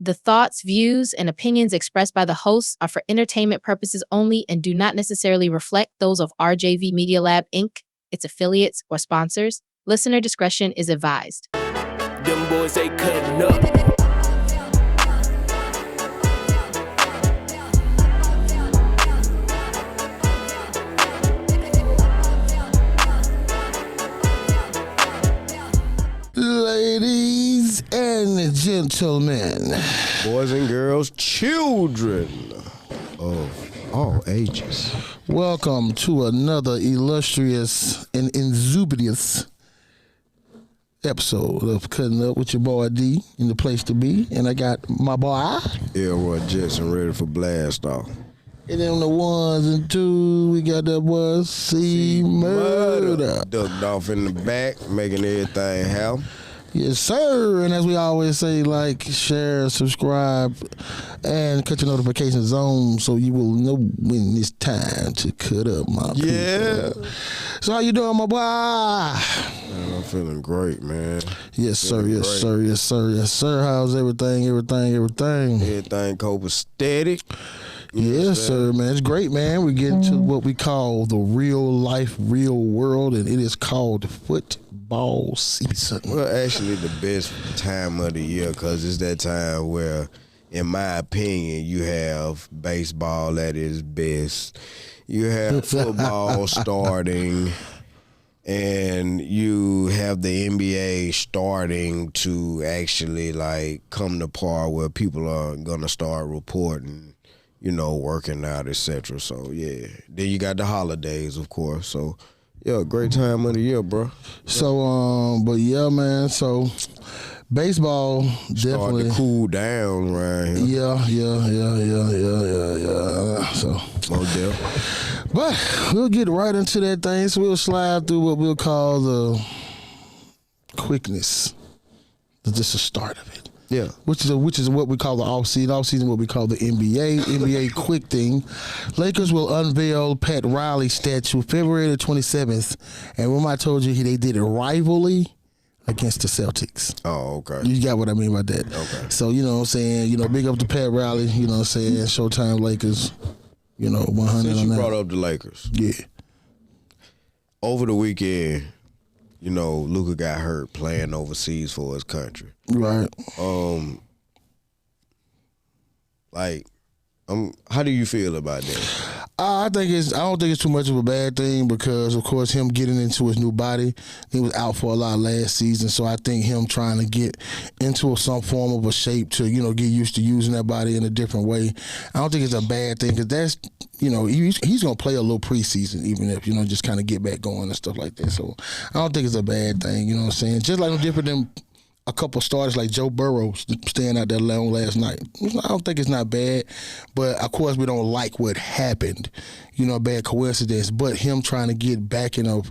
The thoughts, views, and opinions expressed by the hosts are for entertainment purposes only and do not necessarily reflect those of RJV Media Lab, Inc., its affiliates, or sponsors. Listener discretion is advised. Them boys, they cutting up. Ladies and gentlemen, boys and girls, children of all ages, welcome to another illustrious and exuberant episode of Cutting Up with your boy D in the place to be. And I got my boy Elroy D ready for blast off. And then the ones and twos, we got that boy C Murder. Ducked off in the back, making everything happen. Yes, sir. And as we always say, like, share, subscribe, and cut your notifications on so you will know when it's time to cut up, my people. So how you doing, my boy? Man, I'm feeling great, man. Yes, sir. Yes, sir. Yes, sir. Yes, sir. How's everything? Everything copacetic. Yes, sir, man. It's great, man. We get into what we call the real life, real world, and it is called football season. Well, actually, the best time of the year because it's that time where, in my opinion, you have baseball at its best. You have football starting, and you have the NBA starting to actually like come to par where people are gonna start reporting, you know, working out, etc. So yeah, then you got the holidays, of course. So yeah, great time of the year, bro. So but yeah, man. So baseball definitely starting to cool down right here. Yeah. So Model. But we'll get right into that thing. So we'll slide through what we'll call the quickness. That's just the start of it. Yeah. Which is what we call the off-season. Off-season, what we call the NBA. NBA quick thing. Lakers will unveil Pat Riley statue February the 27th. And when I told you they did a rivalry against the Celtics. Oh, okay. You got what I mean by that. Okay. So, you know what I'm saying? You know, big up to Pat Riley. You know what I'm saying? Showtime Lakers. You know, 100 Since on you that. brought up the Lakers. Yeah. Over the weekend, you know, Luka got hurt playing overseas for his country. Right. How do you feel about that? I don't think it's too much of a bad thing because, of course, him getting into his new body, he was out for a lot last season. So I think him trying to get into some form of a shape to, you know, get used to using that body in a different way. I don't think it's a bad thing because that's, you know, he's going to play a little preseason, even if, you know, just kind of get back going and stuff like that. So I don't think it's a bad thing, you know what I'm saying? Just like no different than a couple starters like Joe Burrow staying out there long last night. I don't think it's not bad, but of course we don't like what happened. You know, a bad coincidence. But him trying to get back in a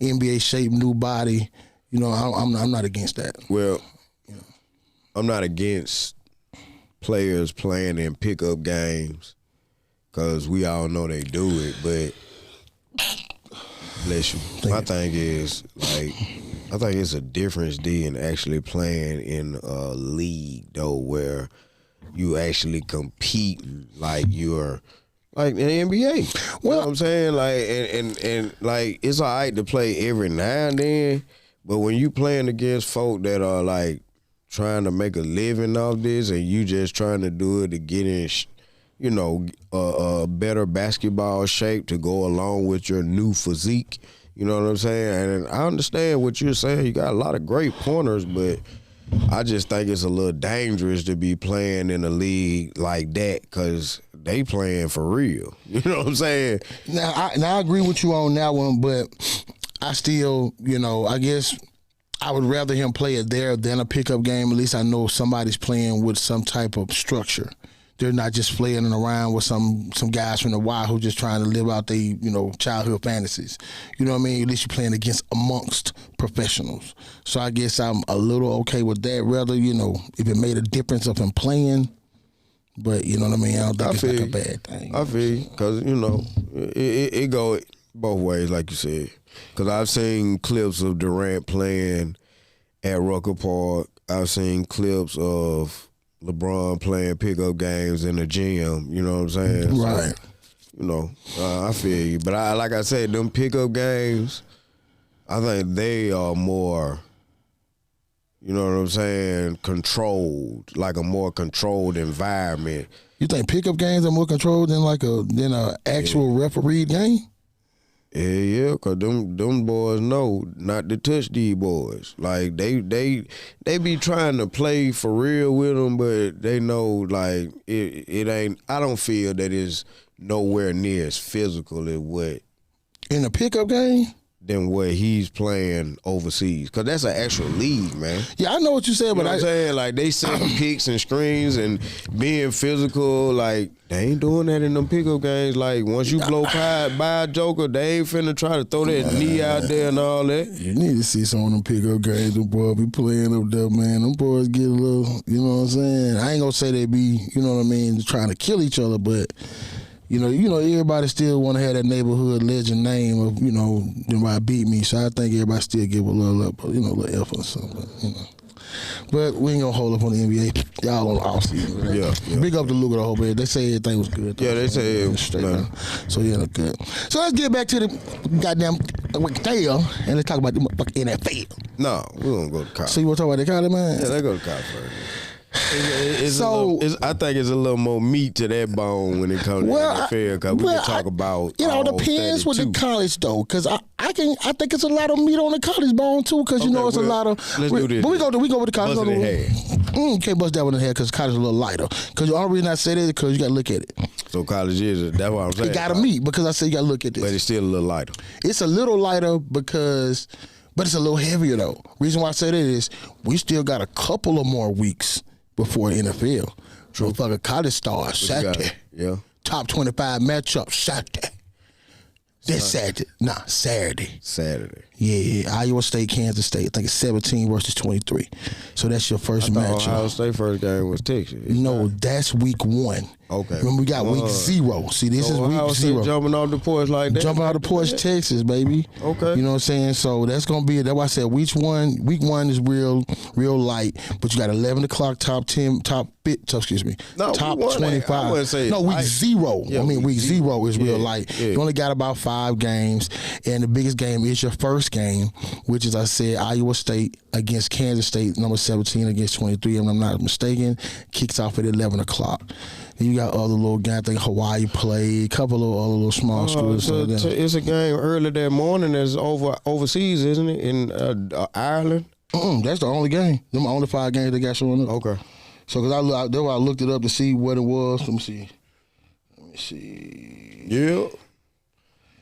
NBA shape, new body, you know, I'm not against that. Well, I'm not against players playing in pickup games because we all know they do it, but bless you. My thing is, like, I think it's a difference in actually playing in a league though, where you actually compete like you're like in the NBA. Well, you know what I'm saying, like, and like it's all right to play every now and then, but when you playing against folk that are like trying to make a living off this, and you just trying to do it to get in, you know, a better basketball shape to go along with your new physique. You know what I'm saying? And I understand what you're saying. You got a lot of great pointers, but I just think it's a little dangerous to be playing in a league like that because they playing for real. You know what I'm saying? Now I agree with you on that one, but I still, you know, I guess I would rather him play it there than a pickup game. At least I know somebody's playing with some type of structure. They're not just flailing around with some guys from the Y who just trying to live out their, you know, childhood fantasies. You know what I mean? At least you're playing amongst professionals. So I guess I'm a little okay with that. Rather, you know, if it made a difference of him playing, but you know what I mean? I don't think it's like a bad thing. I feel you, because, you know, it go both ways, like you said. Because I've seen clips of Durant playing at Rucker Park. I've seen clips of LeBron playing pickup games in the gym. You know what I'm saying? Right. So, I feel you. But like I said, them pickup games, I think they are more, you know what I'm saying, controlled, like a more controlled environment. You think pickup games are more controlled than than a actual refereed game? Yeah, cause them boys know not to touch these boys. Like they be trying to play for real with them, but they know like it ain't. I don't feel that it's nowhere near as physical as what in a pickup game than what he's playing overseas. Cause that's an actual league, man. Yeah, I know what you said, but I'm saying like they setting kicks and screens and being physical. Like they ain't doing that in them pickup games. Like once you blow by a joker, they ain't finna try to throw that knee out there and all that. You need to see some of them pickup games. Them boys be playing up there, man. Them boys get a little, you know what I'm saying? I ain't gonna say they be, you know what I mean, trying to kill each other, but you know, everybody still want to have that neighborhood legend name of, you know, somebody beat me. So I think everybody still give a little effort or something. But we ain't gonna hold up on the NBA. Y'all on the off season. Yeah. Big up to Luka the whole bit. They say everything was good. Yeah, they say it was straight. no. So yeah, look good. So let's get back to the goddamn tail and let's talk about the motherfucking NFL. No, we gonna go to college. So you want to talk about the college, man? Yeah, they go to college first. I think it's a little more meat to that bone when it comes to NFL because we can talk about. You know, it depends with the college though, because I think it's a lot of meat on the college bone too, because you know it's a lot of. Let's do this. But we go with the college. Bust it in head. You can't bust that one in the head because college is a little lighter. Because the only reason I say that is because you got to look at it. So college is that's what I'm saying. It got to meet because I say you got to look at this. But it's still a little lighter. It's a little lighter because, but it's a little heavier though. Reason why I say that is we still got a couple of more weeks before NFL. True. Motherfucker, college starts Saturday. Yeah. Top 25 matchup Saturday. This Saturday. Nah, Saturday. Saturday. Yeah. Iowa State, Kansas State. I think it's 17 versus 23. So that's your first matchup. Ohio State first game was Texas. No, that's week 1. Okay. Remember, we got week 0. See, this is Ohio week State 0. Jumping off the porch like that. Jumping out the porch, Texas, baby. Okay. You know what I'm saying? So that's gonna be. That's why I said week one is real light. But you got 11 o'clock top 10, top 25. I wouldn't say no, week 0. Yeah, I mean, week 0 is real light. Yeah. You only got about 5 games, and the biggest game is your first game, which is I said Iowa State against Kansas State, number 17 against 23. If I'm not mistaken, kicks off at 11 o'clock. You got other little guys. I think Hawaii played, a couple of other little small schools. It's a game early that morning that's overseas, isn't it? In Ireland? That's the only game. Them are only 5 games they got showing up. Okay. So, because I looked it up to see what it was. Let me see. Yeah.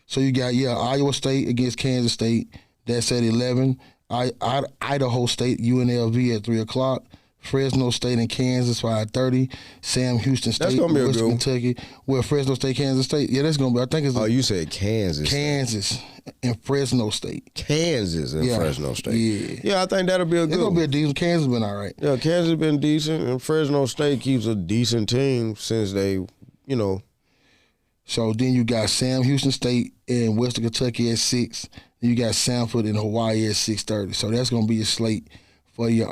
So, you got, Iowa State against Kansas State. That's at 11. Idaho State, UNLV at 3 o'clock. Fresno State and Kansas 5:30. Sam Houston State, that's gonna be West a good Kentucky. Well, Fresno State, Kansas State. Yeah, that's gonna be. I think it's. Oh, you said Kansas. Kansas and Fresno State. Kansas and Fresno State. Yeah. Yeah, I think that'll be a good. It's gonna be a decent. Kansas been all right. Yeah, Kansas been decent, and Fresno State keeps a decent team since they, So then you got Sam Houston State and Western Kentucky at 6. Then you got Sanford and Hawaii at 6:30. So that's gonna be your slate for your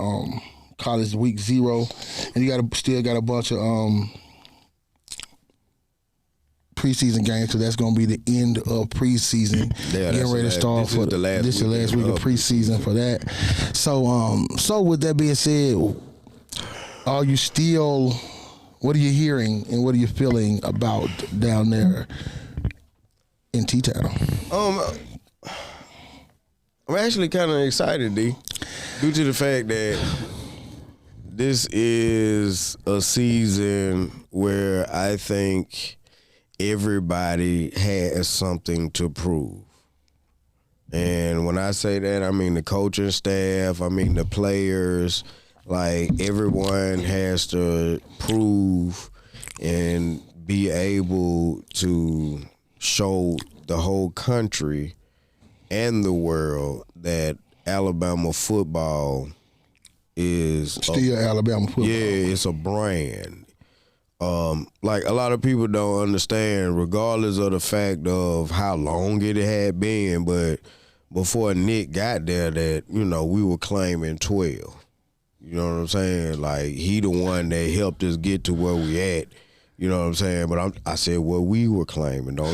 college week 0, and you still got a bunch of preseason games. So that's gonna be the end of preseason. Yeah, getting ready to start for the last week of preseason for that. So with that being said, are you still? What are you hearing and what are you feeling about down there in T-Town? I'm actually kind of excited, D, due to the fact that this is a season where I think everybody has something to prove. And when I say that, I mean the coaching staff, I mean the players. Like, everyone has to prove and be able to show the whole country and the world that Alabama football is still Alabama football. Yeah, it's a brand. Like, a lot of people don't understand, regardless of the fact of how long it had been, but before Nick got there, that we were claiming 12. You know what I'm saying? Like, he the one that helped us get to where we at. You know what I'm saying? But I said what we were claiming. No.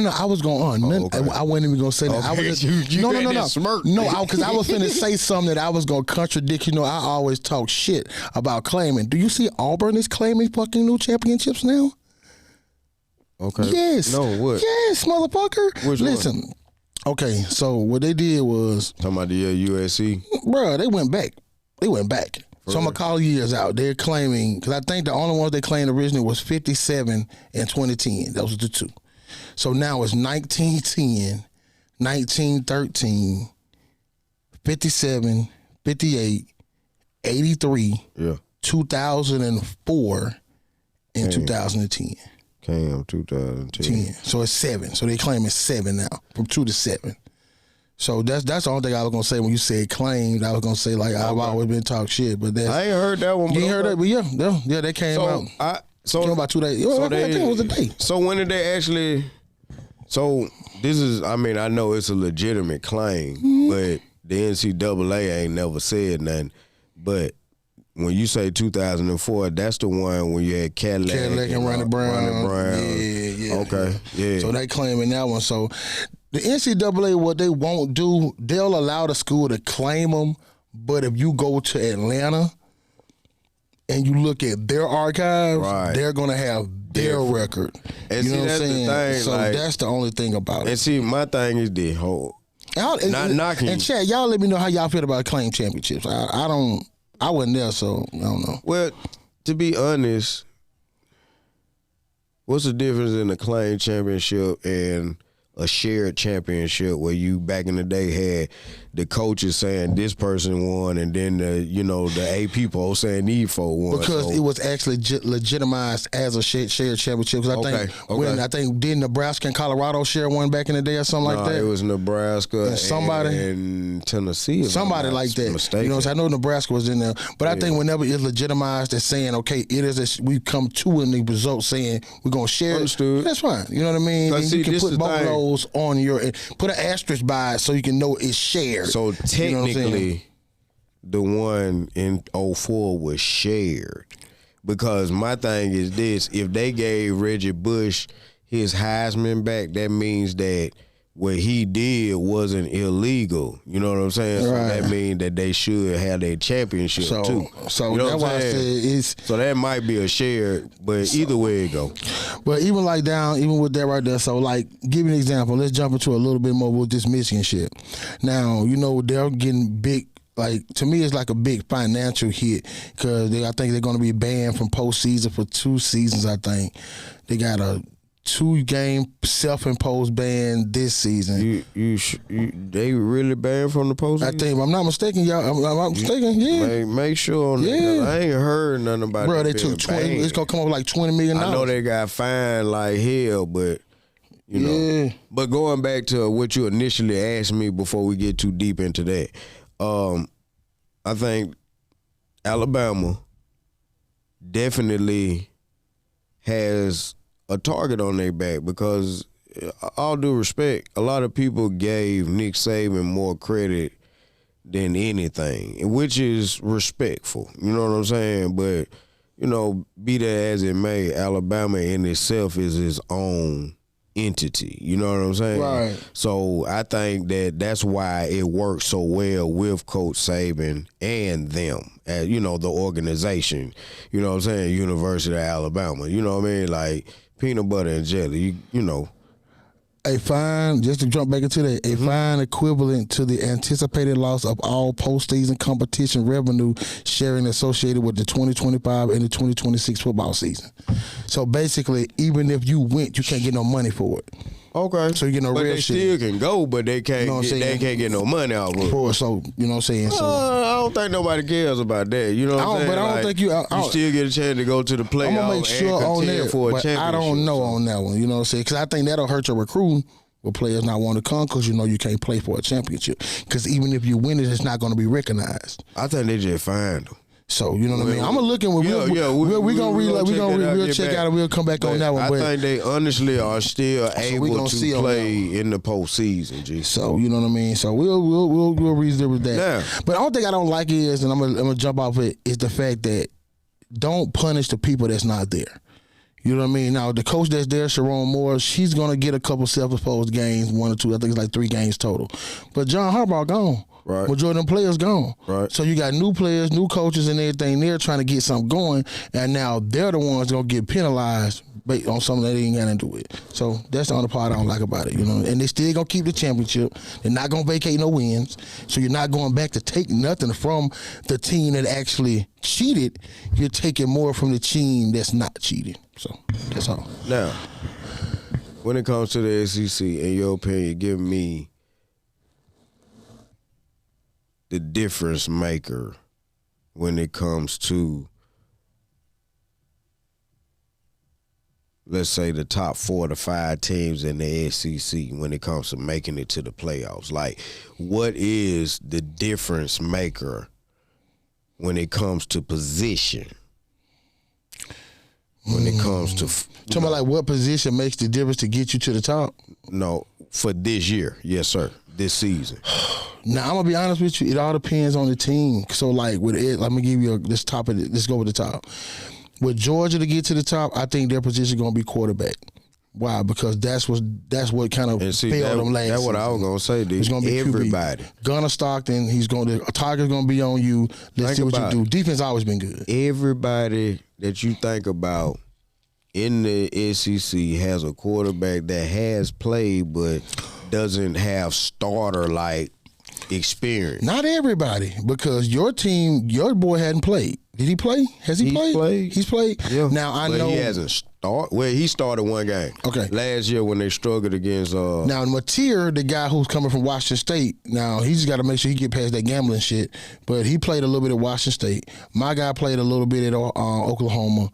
I was going on. Okay. I wasn't even going to say that. I was just, you no. had that smirk. No, because I was finna say something that I was going to contradict. You know, I always talk shit about claiming. Do you see Auburn is claiming fucking new championships now? Okay. Yes. No, what? Yes, motherfucker. Which Listen. one? Okay, so what they did was... Talking about the USC? Bro, they went back. So I'm going to call years out. They're claiming, because I think the only ones they claimed originally was 57 and 2010. Those were the two. So now it's 1910, 1913, 57, 58, 83, 2004, and 2010. Cam 2010. So it's 7. So they claim it's 7 now, from 2 to 7. So that's the only thing I was gonna say when you said claimed. I was gonna say like I've always been talk shit, but that's, I ain't heard that one. You ain't heard that, but yeah, they came out. So about 2 days. I think it was a day. So when did they actually? So this is. I mean, I know it's a legitimate claim, but the NCAA ain't never said nothing. But when you say 2004, that's the one when you had Cadillac and Ronnie Brown. Yeah. Okay. Yeah. So they claiming that one. So the NCAA, what they won't do, they'll allow the school to claim them, but if you go to Atlanta and you look at their archives, they're gonna have their record. And you know what I'm saying? So like, that's the only thing about it. And see, my thing is the whole not knocking. And Chad, y'all let me know how y'all feel about claim championships. I wasn't there, so I don't know. Well, to be honest, what's the difference in a claim championship and a shared championship where you back in the day had the coaches saying this person won and then the AP poll saying these folk won? Because it was actually legitimized as a shared championship. Because I think did Nebraska and Colorado share one back in the day or something like that? It was Nebraska and Tennessee. Somebody like that. Mistaken. You know, I know Nebraska was in there, but I think whenever it's legitimized as saying, okay, it is we come to in the results saying we're gonna share. Understood. That's fine. You know what I mean? And you can put both of those on put an asterisk by it so you can know it's shared. So technically, the one in 04 was shared. Because my thing is this: if they gave Reggie Bush his Heisman back, that means that what he did wasn't illegal. You know what I'm saying? So that means that they should have their championship too. So you know that's why I said it's. So that might be a share, but either way it go. But even with that right there, so like, give me an example. Let's jump into a little bit more with this Michigan shit. Now, they're getting big. Like, to me, it's like a big financial hit because I think they're going to be banned from postseason for 2 seasons, I think. They got a 2-game self-imposed ban this season. They really banned from the postseason? I think, if I'm not mistaken, y'all. I'm not mistaken, yeah. Make sure on that. I ain't heard nothing about it. Bro, they took 20. It's going to come up with like $20 million. I know they got fined like hell, but, you know. But going back to what you initially asked me before we get too deep into that, I think Alabama definitely has a target on their back because, all due respect, a lot of people gave Nick Saban more credit than anything, which is respectful. You know what I'm saying? But, be that as it may, Alabama in itself is its own entity. You know what I'm saying? Right. So I think that's why it works so well with Coach Saban and them, the organization. You know what I'm saying? University of Alabama. You know what I mean? Like, peanut butter and jelly, A fine, just to jump back into that, a fine equivalent to the anticipated loss of all postseason competition revenue sharing associated with the 2025 and the 2026 football season. So basically, even if you went, you can't get no money for it. Okay. So you get no real shit. But they still can go, but they can't get no money out of it. So, you know what I'm saying? So, I don't think nobody cares about that. You know what I'm saying? But I don't think you still get a chance to go to the playoffs. I'm going to make sure on that, but I don't know on that one. You know what I'm saying? Because I think that'll hurt your recruiting with players not wanting to come because you can't play for a championship. Because even if you win it, it's not going to be recognized. I think they just fined them. So you know what I mean. I'm gonna look at we're gonna check out and we'll come back on that one. I think they honestly are still able to play in the postseason. G. So you know what I mean. So we'll revisit that. Yeah. But the only thing I don't like is, and I'm gonna jump off it, is the fact that don't punish the people that's not there. You know what I mean? Now, the coach that's there, Sharon Moore, she's going to get a couple self-imposed games, 1 or 2. I think it's like 3 games total. But John Harbaugh gone. Right. Majority of them players gone. Right. So you got new players, new coaches and everything. They're trying to get something going, and now they're the ones going to get penalized based on something that they ain't got to do with. So that's the only part I don't like about it. You know, and they still going to keep the championship. They're not going to vacate no wins. So you're not going back to take nothing from the team that actually cheated. You're taking more from the team that's not cheating. So that's all. Now, when it comes to the SEC, in your opinion, give me the difference maker when it comes to, let's say, the top 4 to 5 teams in the SEC when it comes to making it to the playoffs. Like, what is the difference maker when it comes to position? When it comes to talking about like what position makes the difference to get you to the top? No, for this year, yes, sir. This season. Now I'm gonna be honest with you. It all depends on the team. So like with it, let me give you this top of it. Let's go with the top. With Georgia to get to the top, I think their position gonna be quarterback. Why? Because that's what kind of failed them last. That's what I was gonna say, dude. It's gonna be everybody. QB. Gunnar Stockton, Tiger's gonna be on you. Let's see what you do. Defense always been good. Everybody that you think about in the SEC has a quarterback that has played but doesn't have starter-like experience. Not everybody, because your team, your boy hadn't played. Did he play? Has he played? He's played? Yeah. Now, I know. He hasn't started. Well, he started 1 game. Okay. Last year when they struggled against. Now, Mateer, the guy who's coming from Washington State, now he's got to make sure he get past that gambling shit. But he played a little bit at Washington State. My guy played a little bit at Oklahoma.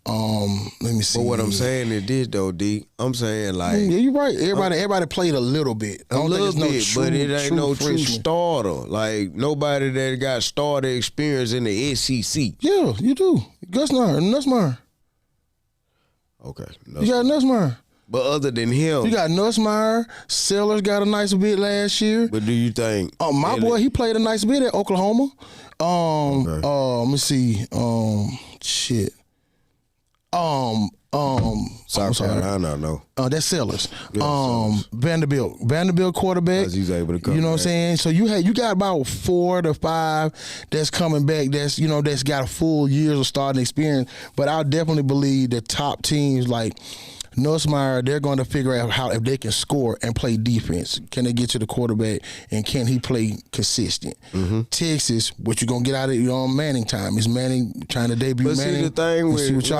Let me see. But what I'm saying is this, though, D. I'm saying, like. Yeah, you're right. Everybody played a little bit. A little bit, but it ain't no true starter. Like, nobody that got starter experience in the SEC. Yeah, you do. Nussmeier. Okay. You got Nussmeier. But other than him. You got Nussmeier. Sellers got a nice bit last year. But do you think. My boy, he played a nice bit at Oklahoma. Okay. Let me see. Shit. South Carolina, no. That's Sellers. Vanderbilt quarterback. He's able to come. You know what I'm saying? So you got about 4 to 5 that's coming back. That's got a full years of starting experience. But I definitely believe the top teams like Nussmeier, they're going to figure out how if they can score and play defense. Can they get to the quarterback and can he play consistent? Mm-hmm. Texas, what you gonna get out of it on Manning time? Is Manning trying to debut? But Manning? see the thing when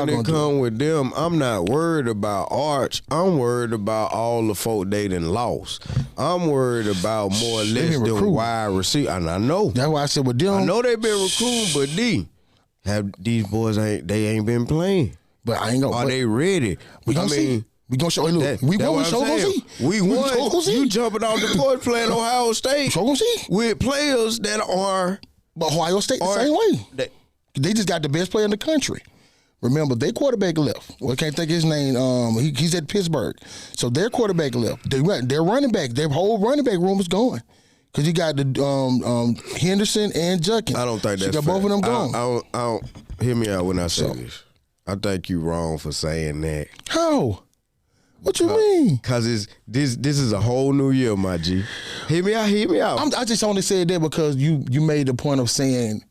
it come with them, I'm not worried about Arch. I'm worried about all the folk they done lost. I'm worried about more or less the wide receiver. And I know that's why I said with them. I know they've been recruiting, but have these boys ain't been playing. But I ain't gonna. Are they ready? We gonna see. We gonna show. Hey, look, we won. Show gonna see. We won. You jumping off the porch playing Ohio State. Show gonna see with players that are. But Ohio State the same way. They just got the best player in the country. Remember, their quarterback left. Well, I can't think of his name. He's at Pittsburgh. So their quarterback left. Their running back. Their whole running back room is gone. Because you got the Henderson and Junkins. I don't think that's got both of them gone. I don't hear me out when I say this. I think you wrong for saying that. How? What you mean? Because this is a whole new year, my G. Hear me out. I just only said that because you made the point of saying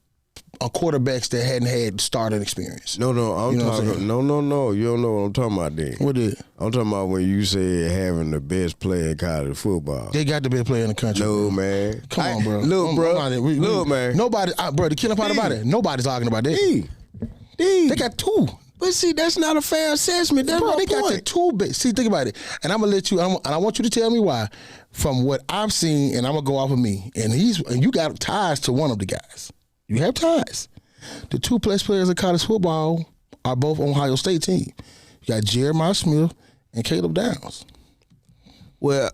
quarterbacks that hadn't had starting experience. No, I'm talking. No. You don't know what I'm talking about then. What is? I'm talking about when you said having the best player in college football. They got the best player in the country. No, man. Come on, bro. Look, man. Nobody, bro, the killing part about it, nobody's talking about that. They got 2. But see, that's not a fair assessment. That's bro, my they point. got the 2 best. See, think about it. And I'm going to let you, and I want you to tell me why. From what I've seen, and I'm going to go off of me, and you got ties to one of the guys. You have ties. The 2 best players in college football are both on Ohio State team. You got Jeremiah Smith and Caleb Downs. Well,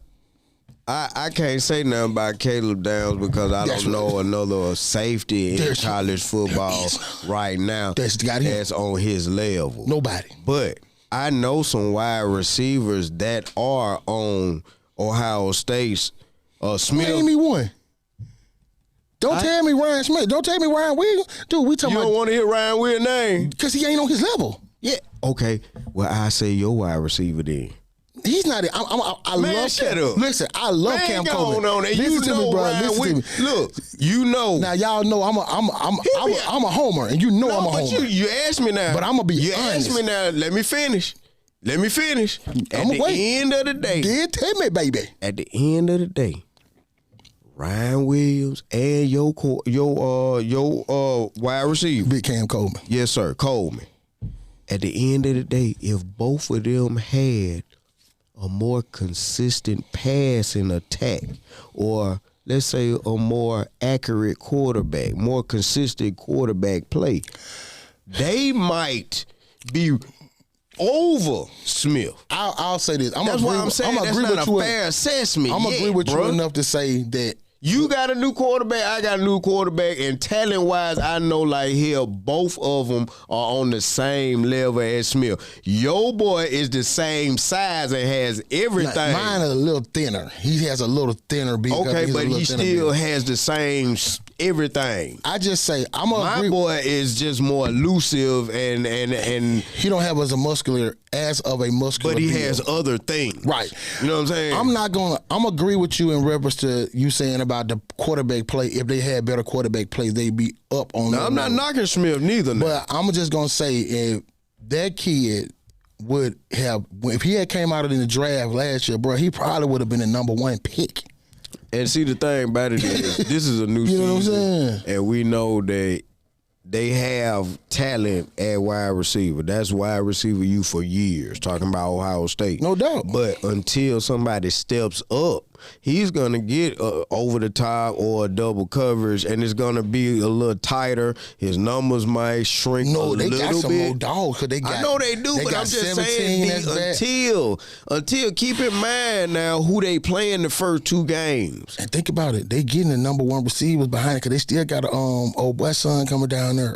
I can't say nothing about Caleb Downs because I don't know another safety in college football right now that's on his level. Nobody. But I know some wide receivers that are on Ohio State's Smith. Name me one. Don't tell me Ryan Smith. Don't tell me Ryan Williams. Dude, we talking about. You don't want to hear Ryan Williams' name? Because he ain't on his level. Yeah. Okay. Well, I say your wide receiver then. He's not. I Man, love. shut up. Listen, I love Man, Cam go Coleman. on there. Listen You to know me, bro. Ryan Listen to me. Look, you know. Now y'all know I'm a homer, and you know I'm a but homer. you asked me now. But I'm gonna be You honest. asked me now. Let me finish. At I'ma the wait. end of the day. Did tell me, baby. At the end of the day, Ryan Williams and your wide receiver, Big Cam Coleman. yes sir, Coleman. At the end of the day, if both of them had a more consistent passing attack, or let's say a more accurate quarterback, more consistent quarterback play, they might be over Smith. I'll say this. That's why I'm saying that's not a fair assessment. I'm agree with bro. you enough to say that. You got a new quarterback, I got a new quarterback, and talent-wise, I know like hell, both of them are on the same level as Smith. Your boy is the same size and has everything. Mine is a little thinner. He has a little thinner build. Okay, but he still has the same everything. I just say My boy is just more elusive and he don't have as muscular but he build. has other things. Right. You know what I'm saying? I'm agree with you in reference to you saying about the quarterback play. If they had better quarterback play, they'd be up on. Now, I'm not knocking Smith neither. But I'm just gonna say if that kid would have, if he had came out in the draft last year, bro, he probably would have been the number 1 pick. And see, the thing about it is, this is a new You know what I'm season, saying? and we know that they have talent at wide receiver. That's wide receiver you for years, talking about Ohio State. No doubt. But until somebody steps up, he's going to get over the top or a double coverage, and it's going to be a little tighter. His numbers might shrink a little bit. No, they got some more dogs. Cause they got, I know they do, but I'm just 17, saying until keep in mind now who they playing the first 2 games. And think about it, they getting the number 1 receivers behind it because they still got a old boy son coming down there.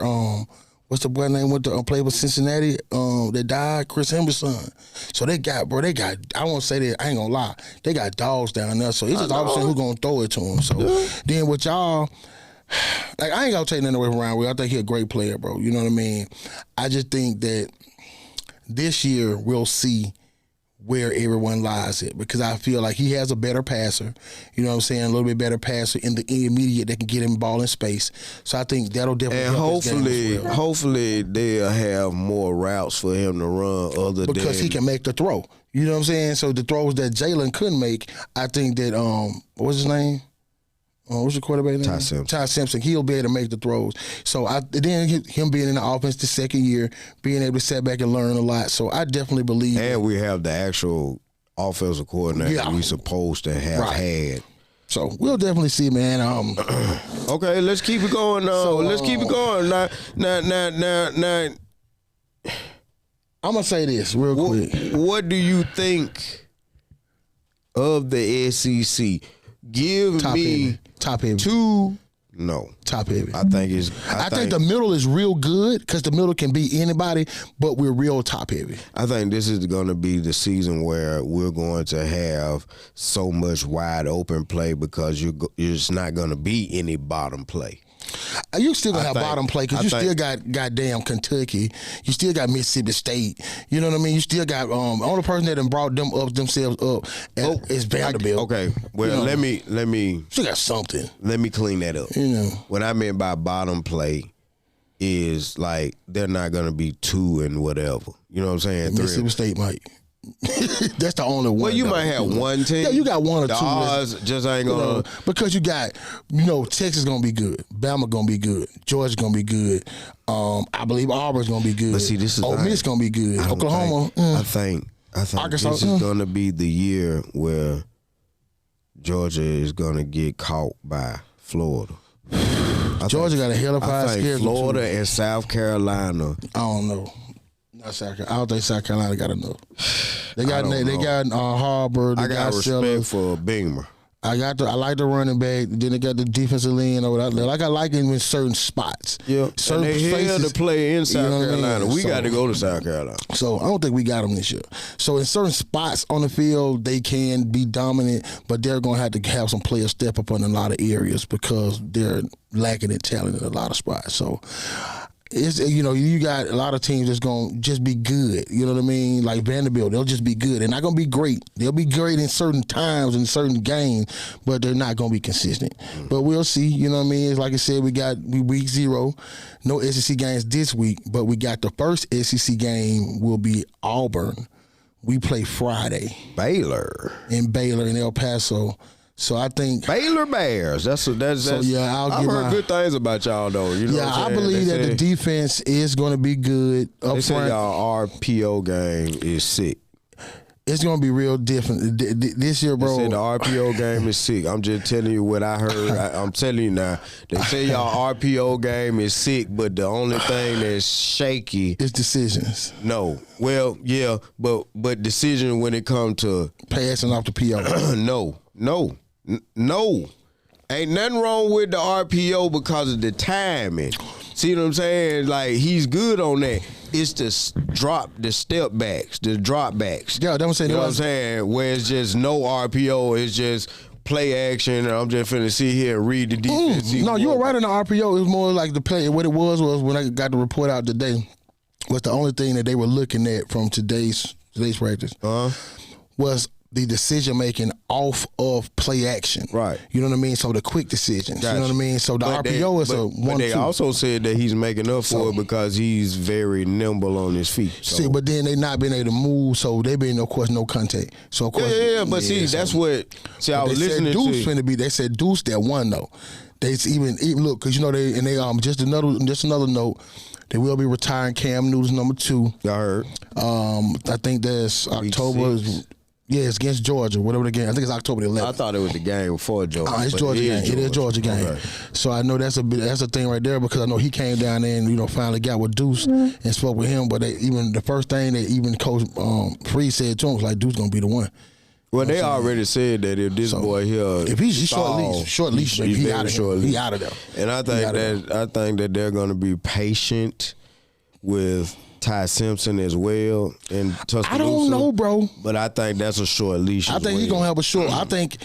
What's the boy name went to play with Cincinnati? That died, Chris Hendrickson. So they got. I won't say that. I ain't gonna lie. They got dogs down there. So it's just obviously who's gonna throw it to him. So then with y'all, like I ain't gonna take nothing away from Ryan Will. I think he a great player, bro. You know what I mean? I just think that this year we'll see where everyone lies at because I feel like he has a better passer, you know what I'm saying, a little bit better passer in the intermediate that can get him ball in space. So I think that'll definitely help his game as well. Hopefully they'll have more routes for him to run because he can make the throw. You know what I'm saying? So the throws that Jalen couldn't make, I think that what's his name? What's your quarterback name? Ty Simpson. He'll be able to make the throws. So then him being in the offense the second year, being able to sit back and learn a lot. So I definitely believe. And we have the actual offensive coordinator we supposed to have had. So we'll definitely see, man. Okay, let's keep it going. Let's keep it going. Now. I'm gonna say this real quick. What do you think of the SEC? Give me top heavy. 2. No. Top heavy. I think the middle is real good because the middle can be anybody, but we're real top heavy. I think this is going to be the season where we're going to have so much wide open play because it's not going to be any bottom play. You still gonna have bottom play because you still got goddamn Kentucky. You still got Mississippi State. You know what I mean? You still got only person that done brought themselves up is Vanderbilt. Okay, well let me. Still got something. Let me clean that up. You know what I meant by bottom play is like they're not gonna be 2 and whatever. You know what I'm saying? Mississippi State might. That's the only one. Well, you might have one team. Yeah, you got 1 or 2. The odds just ain't gonna because you got Texas gonna be good, Bama gonna be good, Georgia gonna be good. I believe Auburn's gonna be good. But see, this is Ole Miss gonna be good. Oklahoma. I think Arkansas, this is gonna be the year where Georgia is gonna get caught by Florida. Georgia got a hell of a schedule. Florida and South Carolina. I don't know. Not South Carolina. I don't think South Carolina got enough. They got Harvard. I got respect for Beamer. I like the running back. Then they got the defensive end over there. Like I like him in certain spots. Yeah, certain and they here to play in South Carolina. I mean? We got to go to South Carolina. So I don't think we got them this year. So in certain spots on the field, they can be dominant, but they're going to have some players step up in a lot of areas because they're lacking in talent in a lot of spots. So it's, you got a lot of teams that's going to just be good. You know what I mean? Like Vanderbilt, they'll just be good. They're not going to be great. They'll be great in certain times in certain games, but they're not going to be consistent. But we'll see. You know what I mean? It's like I said, we week 0, no SEC games this week, but we got the first SEC game will be Auburn. We play Friday. Baylor In El Paso. So I think Baylor Bears. That's so yeah. I've heard good things about y'all though. You know yeah, what I'm I believe that the defense is going to be good up they front. Say y'all RPO game is sick. It's going to be real different this year, bro. They said the RPO game is sick. I'm just telling you what I heard. I'm telling you now. They say y'all RPO game is sick, but the only thing that's shaky is decisions. No. Well, yeah, but decision when it comes to passing off the PO. No. Ain't nothing wrong with the RPO because of the timing. See what I'm saying? Like, he's good on that. It's the step backs, the drop backs. Yeah, that's what I'm saying. You know what I'm saying? Where it's just no RPO, it's just play action, and I'm just finna sit here and read the defense. No, you were right on the RPO. It was more like the play. What it was when I got the report out today, was the only thing that they were looking at from today's practice was the decision making off of play action. Right. You know what I mean? So the quick decisions. Gotcha. You know what I mean? So the RPO is a 1-2. But they also said that he's making up for it because he's very nimble on his feet. So. See, but then they not been able to move, so they been, of course, no contact. So of course, but that's what. See, I was listening to. They said Deuce that one though. They even look because just another note. They will be retiring Cam Newton's number 2. I heard. I think that's October. Yeah, it's against Georgia, whatever the game. I think it's October the 11th. I thought it was the game before Georgia. It's Georgia game. It is Georgia game. Okay. So I know that's a thing right there because I know he came down there and finally got with Deuce and spoke with him. But the first thing that even Coach Freeze said to him was like, Deuce gonna be the one. Well, they already said that if this boy here, if he's short leash, he out of here. He out of there. And I think that they're gonna be patient with Ty Simpson as well in Tuscaloosa. I don't know, bro. But I think that's a short leash. I think he's gonna have a short. I think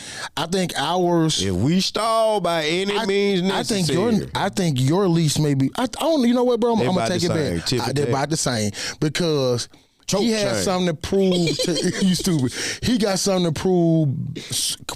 ours. If we stall by any means necessary, I think your leash may be. I don't. You know what, bro? I'm gonna take it back. They're about the same because. He had something to prove. You stupid. He got something to prove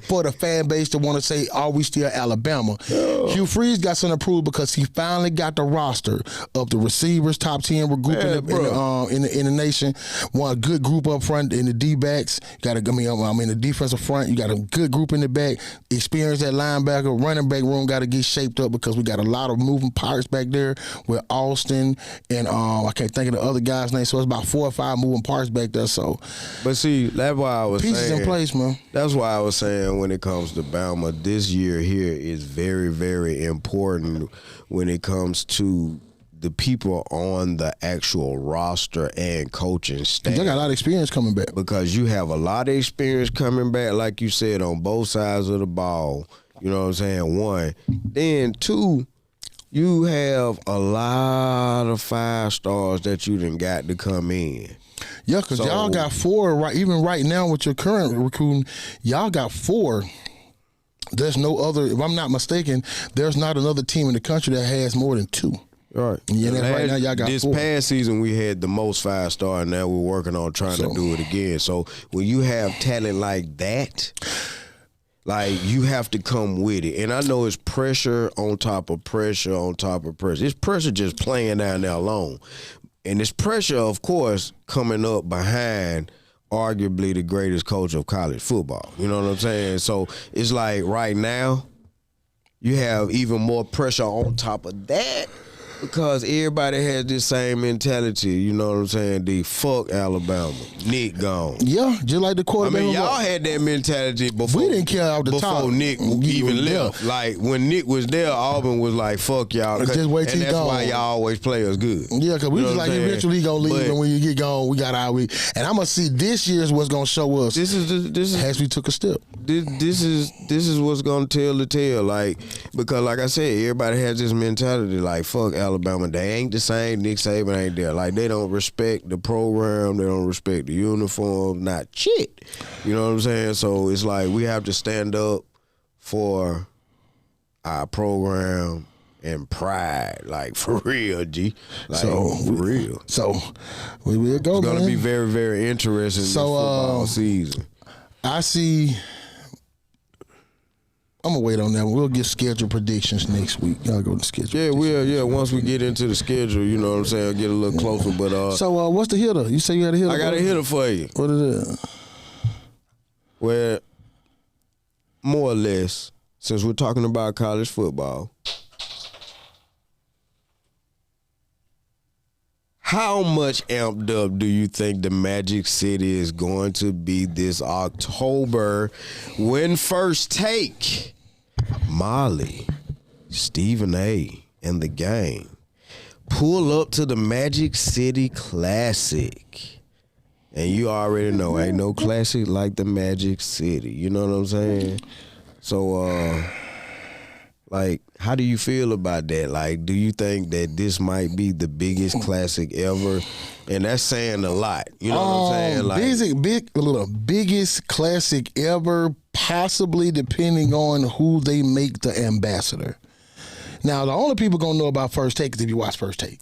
for the fan base to want to say, "Are we still Alabama?" Hugh Freeze got something to prove because he finally got the roster of the receivers, top 10 group in the nation. One good group up front in the D-backs. In the defensive front, you got a good group in the back. Experience that linebacker, running back room got to get shaped up because we got a lot of moving parts back there with Austin and I can't think of the other guy's name. So it's about 4 or 5 moving parts back there. So, but see, that's why I was pieces saying, in place, man. That's why I was saying when it comes to Bama, this year here is very, very important when it comes to the people on the actual roster and coaching staff. They got a lot of experience coming back. Because you have a lot of experience coming back, like you said, on both sides of the ball. You know what I'm saying? 1. Then 2, you have a lot of 5 stars that you done got to come in. Yeah, because y'all got 4, right? Even right now with your current recruiting, y'all got 4. There's no other, if I'm not mistaken, there's not another team in the country that has more than 2. Right. Yeah, right now y'all got this 4. Past season we had the most 5-star, and now we're working on trying to do it again. So when you have talent like that, like, you have to come with it. And I know it's pressure on top of pressure on top of pressure. It's pressure just playing down there alone. And it's pressure, of course, coming up behind arguably the greatest coach of college football. You know what I'm saying? So it's like right now, you have even more pressure on top of that Because everybody has this same mentality, you know what I'm saying? The fuck Alabama, Nick gone. Yeah, just like the I quarterback. mean, y'all had that mentality before. We didn't care out the top. Before Nick even left. Like, when Nick was there, Auburn was like, fuck y'all. Just wait till and he that's gone. why y'all always play us good. Yeah, because we You know just what like I'm saying? eventually he gonna leave, But and when you get gone, we got our week. And I'm gonna see this year's what's gonna show us. This is as we took a step. This is what's gonna tell the tale. Like, because like I said, everybody has this mentality like, fuck Alabama. They ain't the same. Nick Saban ain't there. Like, they don't respect the program. They don't respect the uniform. Not shit. You know what I'm saying? So it's like we have to stand up for our program and pride. Like, for real, G. Like, for real. So we will go, It's gonna man. be very, very interesting this football season. I see. I'm gonna wait on that one. We'll get schedule predictions next week. Y'all go to schedule. Yeah, we'll. Yeah, once we get into the schedule, you know what I'm saying, I'll get a little closer. But So what's the hitter? You say you had a hitter? I got a hitter for you. What is it? Well, more or less, since we're talking about college football, how much amped up do you think the Magic City is going to be this October when First Take, Molly, Stephen A, and the gang pull up to the Magic City Classic? And you already know, ain't no classic like the Magic City. You know what I'm saying? So, like, how do you feel about that? Like, do you think that this might be the biggest classic ever? And that's saying a lot. You know what I'm saying? Like, biggest classic ever, possibly depending on who they make the ambassador. Now, the only people gonna know about First Take is if you watch First Take.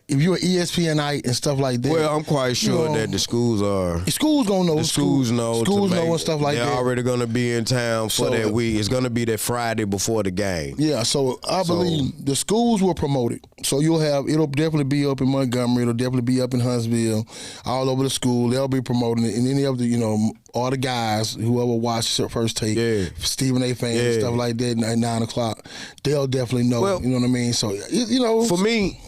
If you're an ESPNite and stuff like that. well, I'm quite sure that the schools are. The schools gonna know. The schools know. Schools to know make- and stuff like they're that. already going to be in town for So- that week. It's going to be that Friday before the game. Yeah, so I believe the schools will promote it. So it'll definitely be up in Montgomery. It'll definitely be up in Huntsville, all over the school. They'll be promoting it. And any of the, all the guys, whoever watched First Take, Stephen A. fans, and stuff like that, at 9 o'clock, they'll definitely know. Well, you know what I mean? So, for me,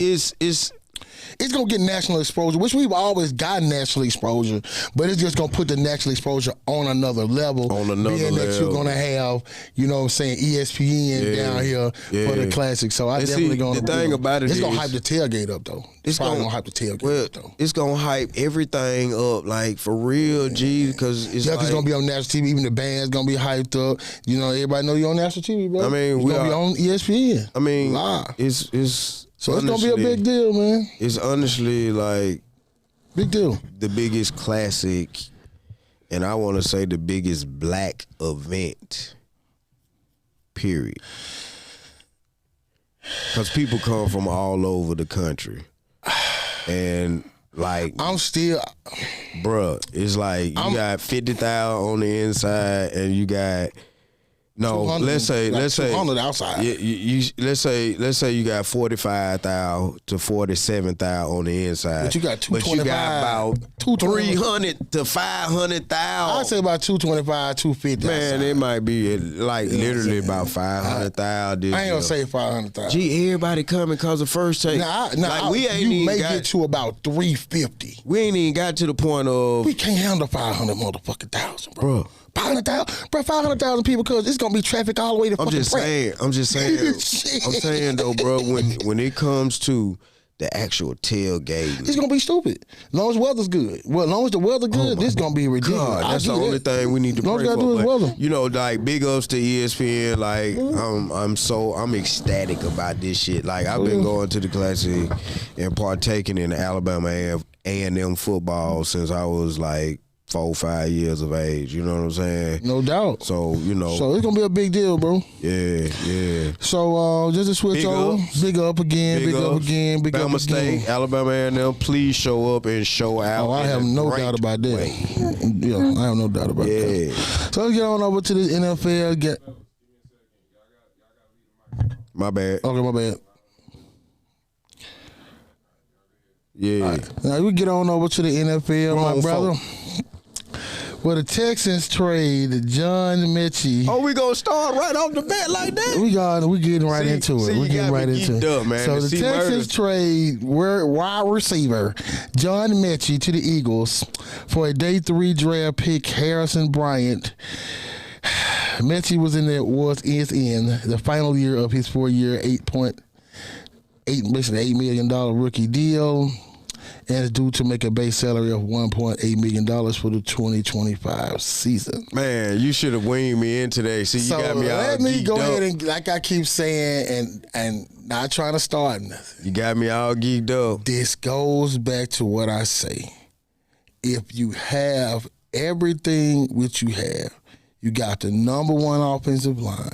it's going to get national exposure, which we've always gotten national exposure, but it's just going to put the national exposure on another level. On another being that level. you're going to have, ESPN down here for the Classic. So I definitely going to. The thing about it it's going to is- hype the tailgate up, though. It's probably going to hype the tailgate up, though. It's going to hype everything up, like, for real, G, because it's Yeah, like, it's going to be on national TV. Even the band's going to be hyped up. Everybody know you're on national TV, bro. I mean, it's going to be on ESPN. I mean, live. So it's going to be a big deal, man. It's honestly like big deal. The biggest classic, and I want to say the biggest black event, period. Because people come from all over the country. And like, I'm still, bruh, it's like you got 50,000 on the inside and you got, no, let's say 200 outside. Let's say you got 45,000 to 47,000 on the inside. But you got 225. But you got about 300 to 500,000. I'd say about 225, 250. Man, outside. it might be like literally about 500,000. I ain't gonna say 500,000. Gee, everybody coming because of First Take. We ain't you even may got get to about 350. We ain't even got to the point of we can't handle 500 motherfucking thousand, bro. Bro. 500,000 people, because it's gonna be traffic all the way to fucking I'm just saying. I'm saying though, bro, when it comes to the actual tailgate, it's gonna be stupid. As long as the weather's good. Well, as long as the weather good, this gonna be ridiculous. God, that's the only thing we need to All pray you gotta for. do is But, weather. like, big ups to ESPN. Like, I'm ecstatic about this shit. Like, I've been going to the Classic and partaking in Alabama A&M football since I was like 4 or 5 years of age. You know what I'm saying? No doubt. So, So it's gonna be a big deal, bro. Yeah. So just to switch Big over, ups. big up again, big up ups. again, big up Bama again. State, Alabama A&M, please show up and show out. Oh, I in have a no great doubt about that. way. Yeah, I have no doubt about that. Yeah. So let's get on over to this NFL. My bad. Okay, my bad. Yeah. Now we get on over to the NFL, Come my on, brother. Well, the Texans trade John Metchie. Oh, we gonna start right off the bat like that? We getting right into it. See, We getting right into it. Up, man. So the Texans trade wide receiver John Metchie to the Eagles for a day 3 draft pick Harrison Bryant. Metchie is in the final year of his 4-year, $8 million rookie deal, and is due to make a base salary of $1.8 million for the 2025 season. Man, you should have weaned me in today. See, you got me all let me go geeked ahead up. and, like I keep saying, and not trying to start nothing. You got me all geeked up. This goes back to what I say. If you have everything which you have, you got the number 1 offensive line.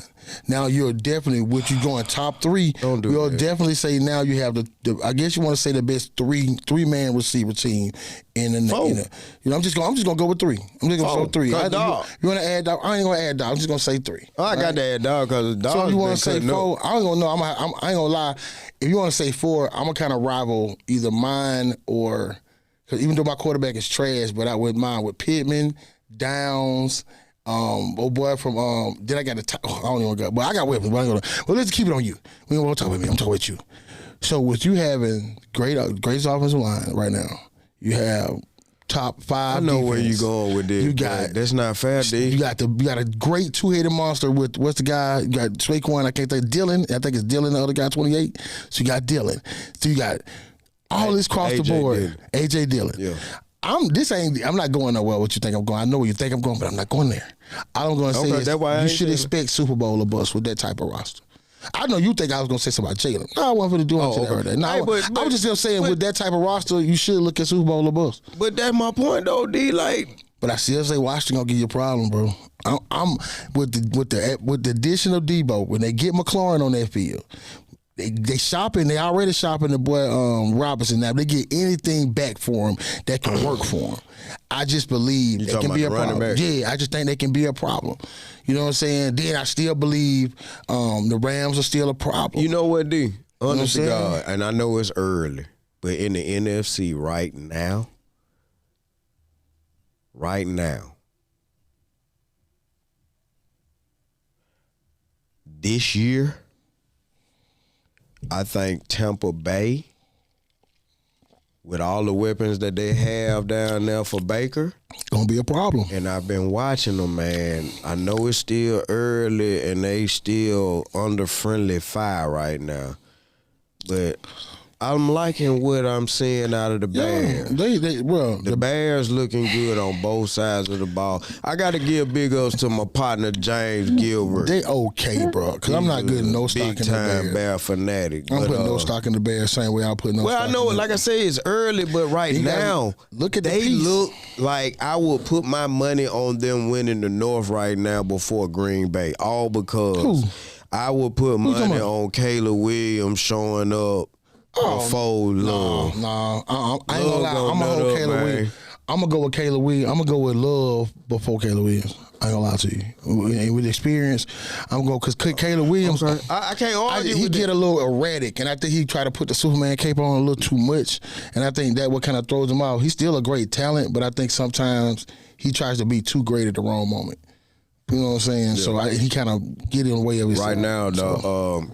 Now you're definitely, what you going top 3. Don't do we'll that. definitely say now you have the I guess you want to say the best three-man receiver team in the. I'm just gonna go with 3. I'm just gonna go 3. You want to add dog? I ain't gonna add dog. I'm just gonna say 3. Oh, I got to add dog because dog. So you want to say 4? I ain't gonna know. I ain't gonna lie. If you want to say 4, I'm gonna kind of rival either mine or, because even though my quarterback is trash, but I would mine with Pittman, Downs. Boy from then I got the I don't even go, but I got weapons. Well, let's keep it on you. We don't talk about me. I'm talking about you. So with you having great offensive line right now, you have top 5. I know defense. where you going with this. You got that's not fair, D. You got a great 2-headed monster with what's the guy? You got Saquon. I can't think Dillon. I think it's Dillon. The other guy 28. So you got Dillon. So you got all this across the board. Dillon. AJ Dillon. Yeah. I'm not going nowhere what you think I'm going. I know where you think I'm going, but I'm not going there. All I'm going to say is you should expect Super Bowl or bust with that type of roster. I know you think I was going to say something about Jalen. No, I wasn't going to do anything that. No, I was just going to say with that type of roster, you should look at Super Bowl or bust. But that's my point, though, D. But I still say Washington going to give you a problem, bro. I'm with the addition of Debo, when they get McLaurin on that field, They shopping. They already shopping the boy Robinson. Now if they get anything back for him that can work for him, I just believe they can be a problem. Yeah, I just think they can be a problem. You know what I'm saying? Then I still believe the Rams are still a problem. You know what, D? Honest to God, and I know it's early, but in the NFC right now, this year, I think Tampa Bay, with all the weapons that they have down there for Baker, gonna be a problem. And I've been watching them, man. I know it's still early and they still under friendly fire right now, but I'm liking what I'm seeing out of the Bears. The Bears looking good on both sides of the ball. I got to give big ups to my partner James Gilbert. They okay, bro. Because I'm not good no stock in the Bears. Big time Bear fanatic. I'm putting no stock in the Bears same way I'm putting no stock in the Bears. Well, I know, like I say, it's early, but now they look like I would put my money on them winning the North right now before Green Bay. All because I would put money on Caleb Williams showing up. Before Love. No. I ain't gonna lie. I'm gonna hold Caleb Williams. I'm gonna go with Caleb Williams. I'm gonna go with Love before Caleb Williams. I ain't gonna lie to you. With experience, I'm going because Caleb Williams. I can't argue. He get a little erratic, and I think he try to put the Superman cape on a little too much, and I think that what kind of throws him off. He's still a great talent, but I think sometimes he tries to be too great at the wrong moment. You know what I'm saying? Yeah. So he kind of get in the way of his. Right now, though.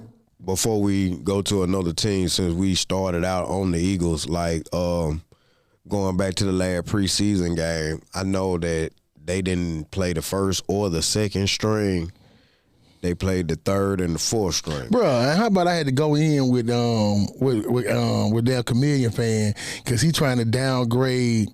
Before we go to another team, since we started out on the Eagles, going back to the last preseason game, I know that they didn't play the first or the second string. They played the third and the fourth string. Bro, how about I had to go in with their Chameleon fan because he trying to downgrade.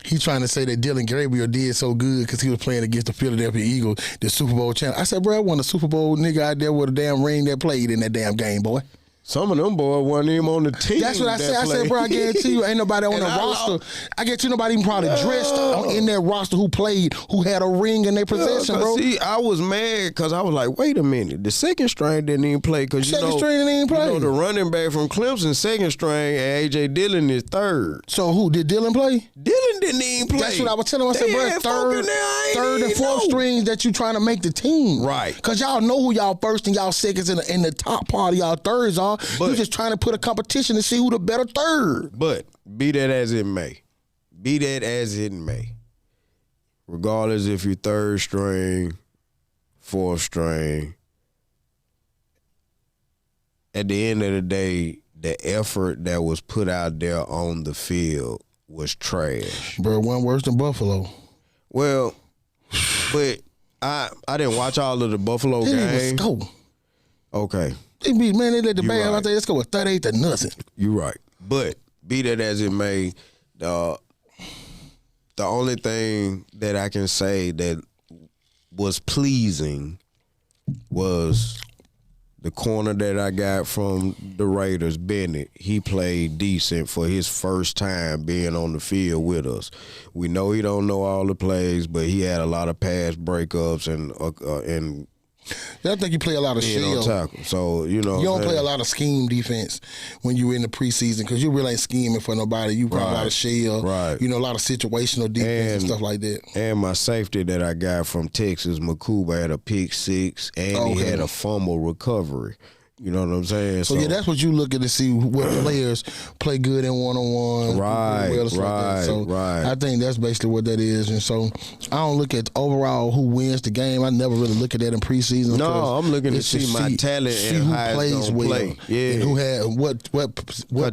He's trying to say that Dillon Gabriel did so good because he was playing against the Philadelphia Eagles, the Super Bowl champ. I said, bro, I want a Super Bowl nigga out there with a damn ring that played in that damn game, boy. Some of them boys wasn't even on the team. That's what I said. I said, bro, I guarantee you ain't nobody on the roster. I guarantee you nobody even probably dressed in that roster who played, who had a ring in their possession, bro. See, I was mad because I was like, wait a minute. The second string didn't even play because string didn't even play. You know, the running back from Clemson, second string, and A.J. Dillon is third. So who, did Dillon play? Dillon didn't even play. That's what I was telling him. I said, bro, third and fourth strings that you trying to make the team. Right. Because y'all know who y'all first and y'all seconds in the top part of y'all thirds are. But you just trying to put a competition to see who the better third. But be that as it may, regardless if you're third string, fourth string, at the end of the day, the effort that was put out there on the field was trash. Bro, one worse than Buffalo. Well, but I didn't watch all of the Buffalo They didn't even games. score. Okay. They let the You band right. out there. Let's go with 38-0. You're right. But be that as it may, the only thing that I can say that was pleasing was the corner that I got from the Raiders, Bennett. He played decent for his first time being on the field with us. We know he don't know all the plays, but he had a lot of pass breakups and I think you play a lot of being on shell. tackle. So, you know. You don't play a lot of scheme defense when you're in the preseason because you really ain't scheming for nobody. You play a lot of shell, Right. you know, a lot of situational defense and stuff like that. And my safety that I got from Texas, Makuba, had a pick six, and he had a fumble recovery. You know what I'm saying? So yeah, that's what you looking to see what players play good in one-on-one. Right. So I think that's basically what that is. And so I don't look at overall who wins the game. I never really look at that in preseason. No, I'm looking to it's see my talent see and who how it's plays gonna well, play. Yeah. and who had what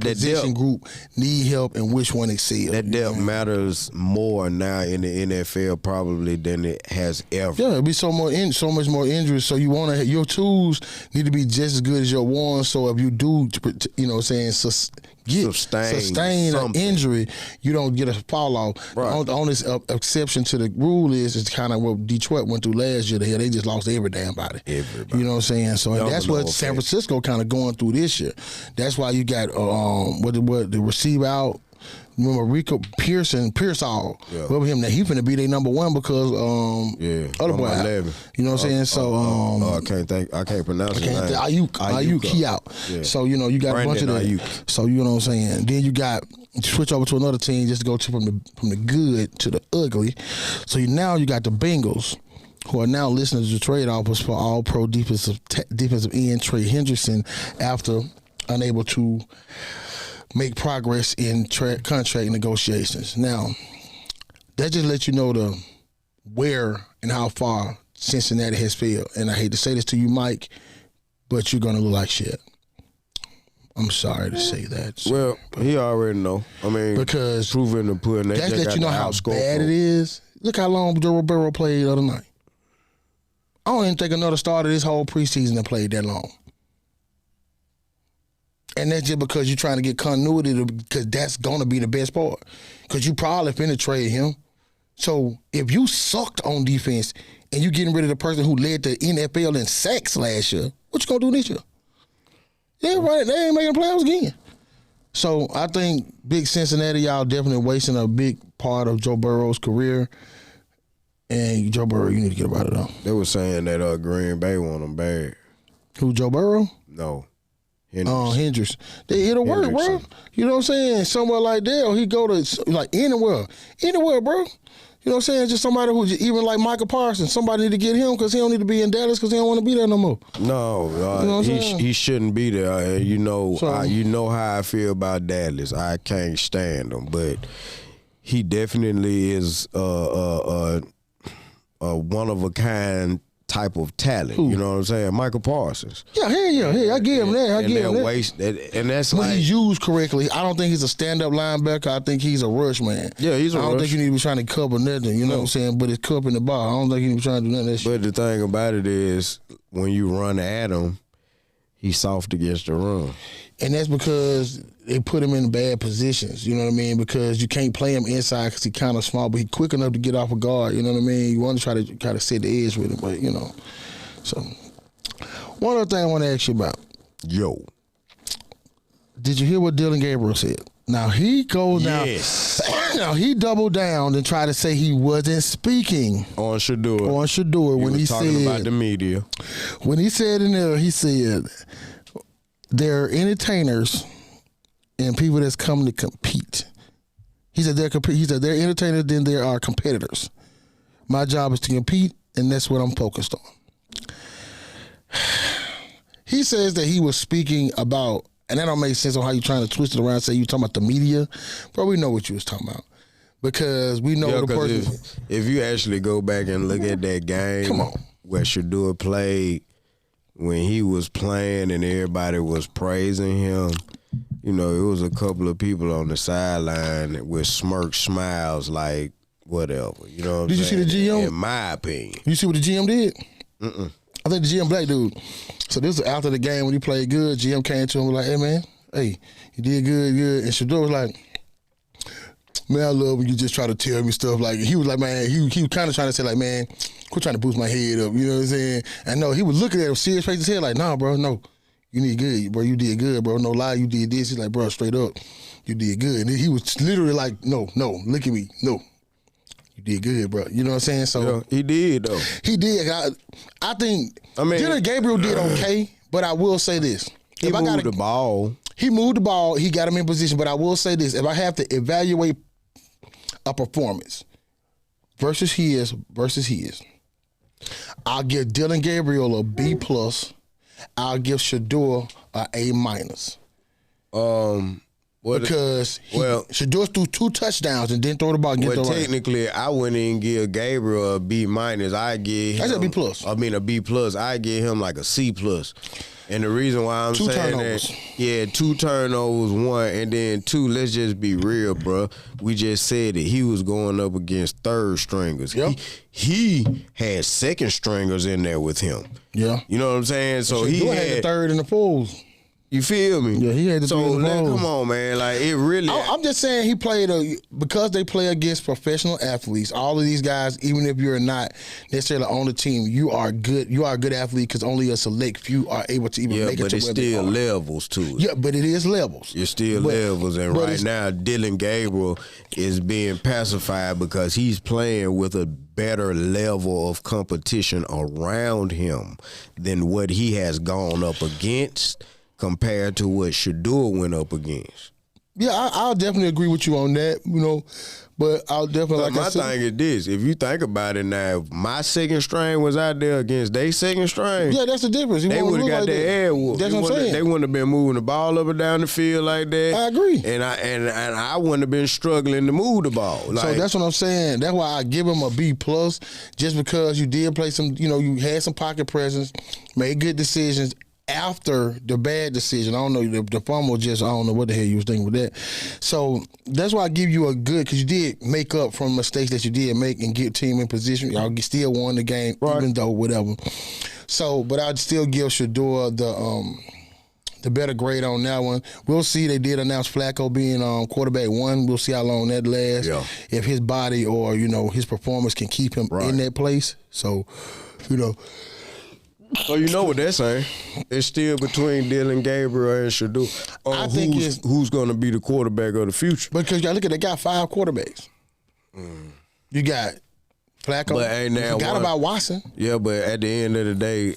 position group need help and which one excel. That depth matters more now in the NFL probably than it has ever. Yeah, it'll be so much more injuries. So you want to your tools need to be just as good as your ones. So if you do, you know, what I'm saying sustain an injury, you don't get a fall off. Right. The only exception to the rule is it's kind of what Detroit went through last year. They just lost every damn body. Everybody. You know what I'm saying? So that's what San Francisco kind of going through this year. That's why you got what the receiver out. Remember Rico Pearsall. Yeah. Remember him? That he finna be their number one because other boy out. 11. You know what I'm saying? So I can't pronounce his name. Ayuk, he out. Yeah. So you know you got Brandon a bunch of that. Ayuk. So you know what I'm saying. Then you got switch over to another team just to go from the good to the ugly. So now you got the Bengals, who are now listening to the trade offers for All-Pro defensive end Trey Hendrickson after unable to make progress in contract negotiations. Now, that just lets you know where and how far Cincinnati has failed. And I hate to say this to you, Mike, but you're going to look like shit. I'm sorry to say that. Well, he already know. I mean, because proven to put in that. That's let you know how bad it is. Look how long Joe Burrow played the other night. I don't even think another starter this whole preseason that played that long. And that's just because you're trying to get continuity because that's going to be the best part. Because you probably finna trade him. So if you sucked on defense and you getting rid of the person who led the NFL in sacks last year, what you going to do this year? Yeah, right. They ain't making playoffs again. So I think big Cincinnati, y'all definitely wasting a big part of Joe Burrow's career. And Joe Burrow, you need to get about it though. They were saying that Green Bay want him bad. Who, Joe Burrow? No. Hendricks. It'll work, bro. You know what I'm saying? Somewhere like that, or he go to like anywhere, bro. You know what I'm saying? Just somebody who's even like Michael Parsons. Somebody need to get him because he don't need to be in Dallas because he don't want to be there no more. No, you know he shouldn't be there. You know how I feel about Dallas. I can't stand him, but he definitely is a one of a kind type of talent. Who? You know what I'm saying? Michael Parsons. Yeah, I give him that. I give him that. And that's when like, he's used correctly. I don't think he's a stand-up linebacker. I think he's a rush man. Yeah, he's a rush. I don't think you need to be trying to cover nothing. You know what I'm saying? But it's cupping the ball. I don't think you need to be trying to do none of that shit. But the thing about it is, when you run at him, he's soft against the run. And that's because they put him in bad positions, you know what I mean? Because you can't play him inside because he's kind of small, but he's quick enough to get off a guard, you know what I mean? You want to try to set the edge with him, but, you know. So, one other thing I want to ask you about. Yo. Did you hear what Dillon Gabriel said? Now, he goes down. Yes. Now, he doubled down and tried to say he wasn't speaking. On Shedeur. When he talking said. about the media. When he said in there, he said, they're entertainers and people that's come to compete. He said they're entertainers, then there are competitors. My job is to compete, and that's what I'm focused on. He says that he was speaking about, and that don't make sense on how you trying to twist it around and say you talking about the media. Bro, we know what you was talking about. because we know the person. If you actually go back and look at that game where Shedeur played, when he was playing and everybody was praising him, you know, it was a couple of people on the sideline with smirk smiles like whatever. You know what I'm saying? Did you see the GM? In my opinion. You see what the GM did? I think the GM black dude. So this was after the game when he played good. GM came to him and was like, hey, man, hey, you did good. And Shedeur was like, man, I love when you just try to tell me stuff. Like, he was like, man, he was kind of trying to say, like, man, quit trying to boost my head up. You know what I'm saying? And no, he was looking at him serious face his head like, nah, bro, no. You did good, bro. You did good, bro. No lie, you did this. He's like, bro, straight up, you did good. And he was literally like, no, look at me. No, you did good, bro. You know what I'm saying? So yeah, he did, though. He did. I think Dillon Gabriel did okay, but I will say this. He moved the ball. He moved the ball. He got him in position. But I will say this. If I have to evaluate a performance versus his, I'll give Dillon Gabriel a B+. I'll give Shedeur a A-. Because Shedeur threw 2 touchdowns and didn't throw the ball. Technically, I wouldn't even give Gabriel a B-. I give him a B+. I mean a B+. I give him like a C+. And the reason why I'm saying that, 2 turnovers, 1, and then 2, let's just be real, bro. We just said it. He was going up against third stringers. Yep. He had second stringers in there with him. Yeah. You know what I'm saying? So he had the third in the pools. You feel me? Yeah, he had the so come on, man. Like it really. I'm just saying he played because they play against professional athletes. All of these guys, even if you're not necessarily on the team, you are good. You are a good athlete because only a select few are able to even make it to where they are. Yeah, but it's still levels to it. Yeah, but it is levels. It's still levels, and right now Dillon Gabriel is being pacified because he's playing with a better level of competition around him than what he has gone up against compared to what Shedeur went up against. Yeah, I'll definitely agree with you on that, you know, but I'll definitely, my thing is this, if you think about it now, if my second string was out there against their second string. Yeah, that's the difference. They would have got their ass whooped. That's what I'm saying. They wouldn't have been moving the ball up and down the field like that. I agree. And I wouldn't have been struggling to move the ball. Like, so that's what I'm saying. That's why I give him a B+, just because you did play some, you know, you had some pocket presence, made good decisions, after the bad decision. I don't know, the fumble just, I don't know what the hell you was thinking with that. So that's why I give you a good, because you did make up from mistakes that you did make and get team in position. Y'all still won the game, even though whatever. So, but I'd still give Shedeur the better grade on that one. We'll see. They did announce Flacco being quarterback 1. We'll see how long that lasts. Yeah. If his body or, you know, his performance can keep him in that place. So, you know. So you know what they're saying. It's still between Dillon Gabriel and Shedeur. I think who's going to be the quarterback of the future. Because y'all look at, they got 5 quarterbacks. You got Flacco. But ain't now forgot about Watson. Yeah, but at the end of the day,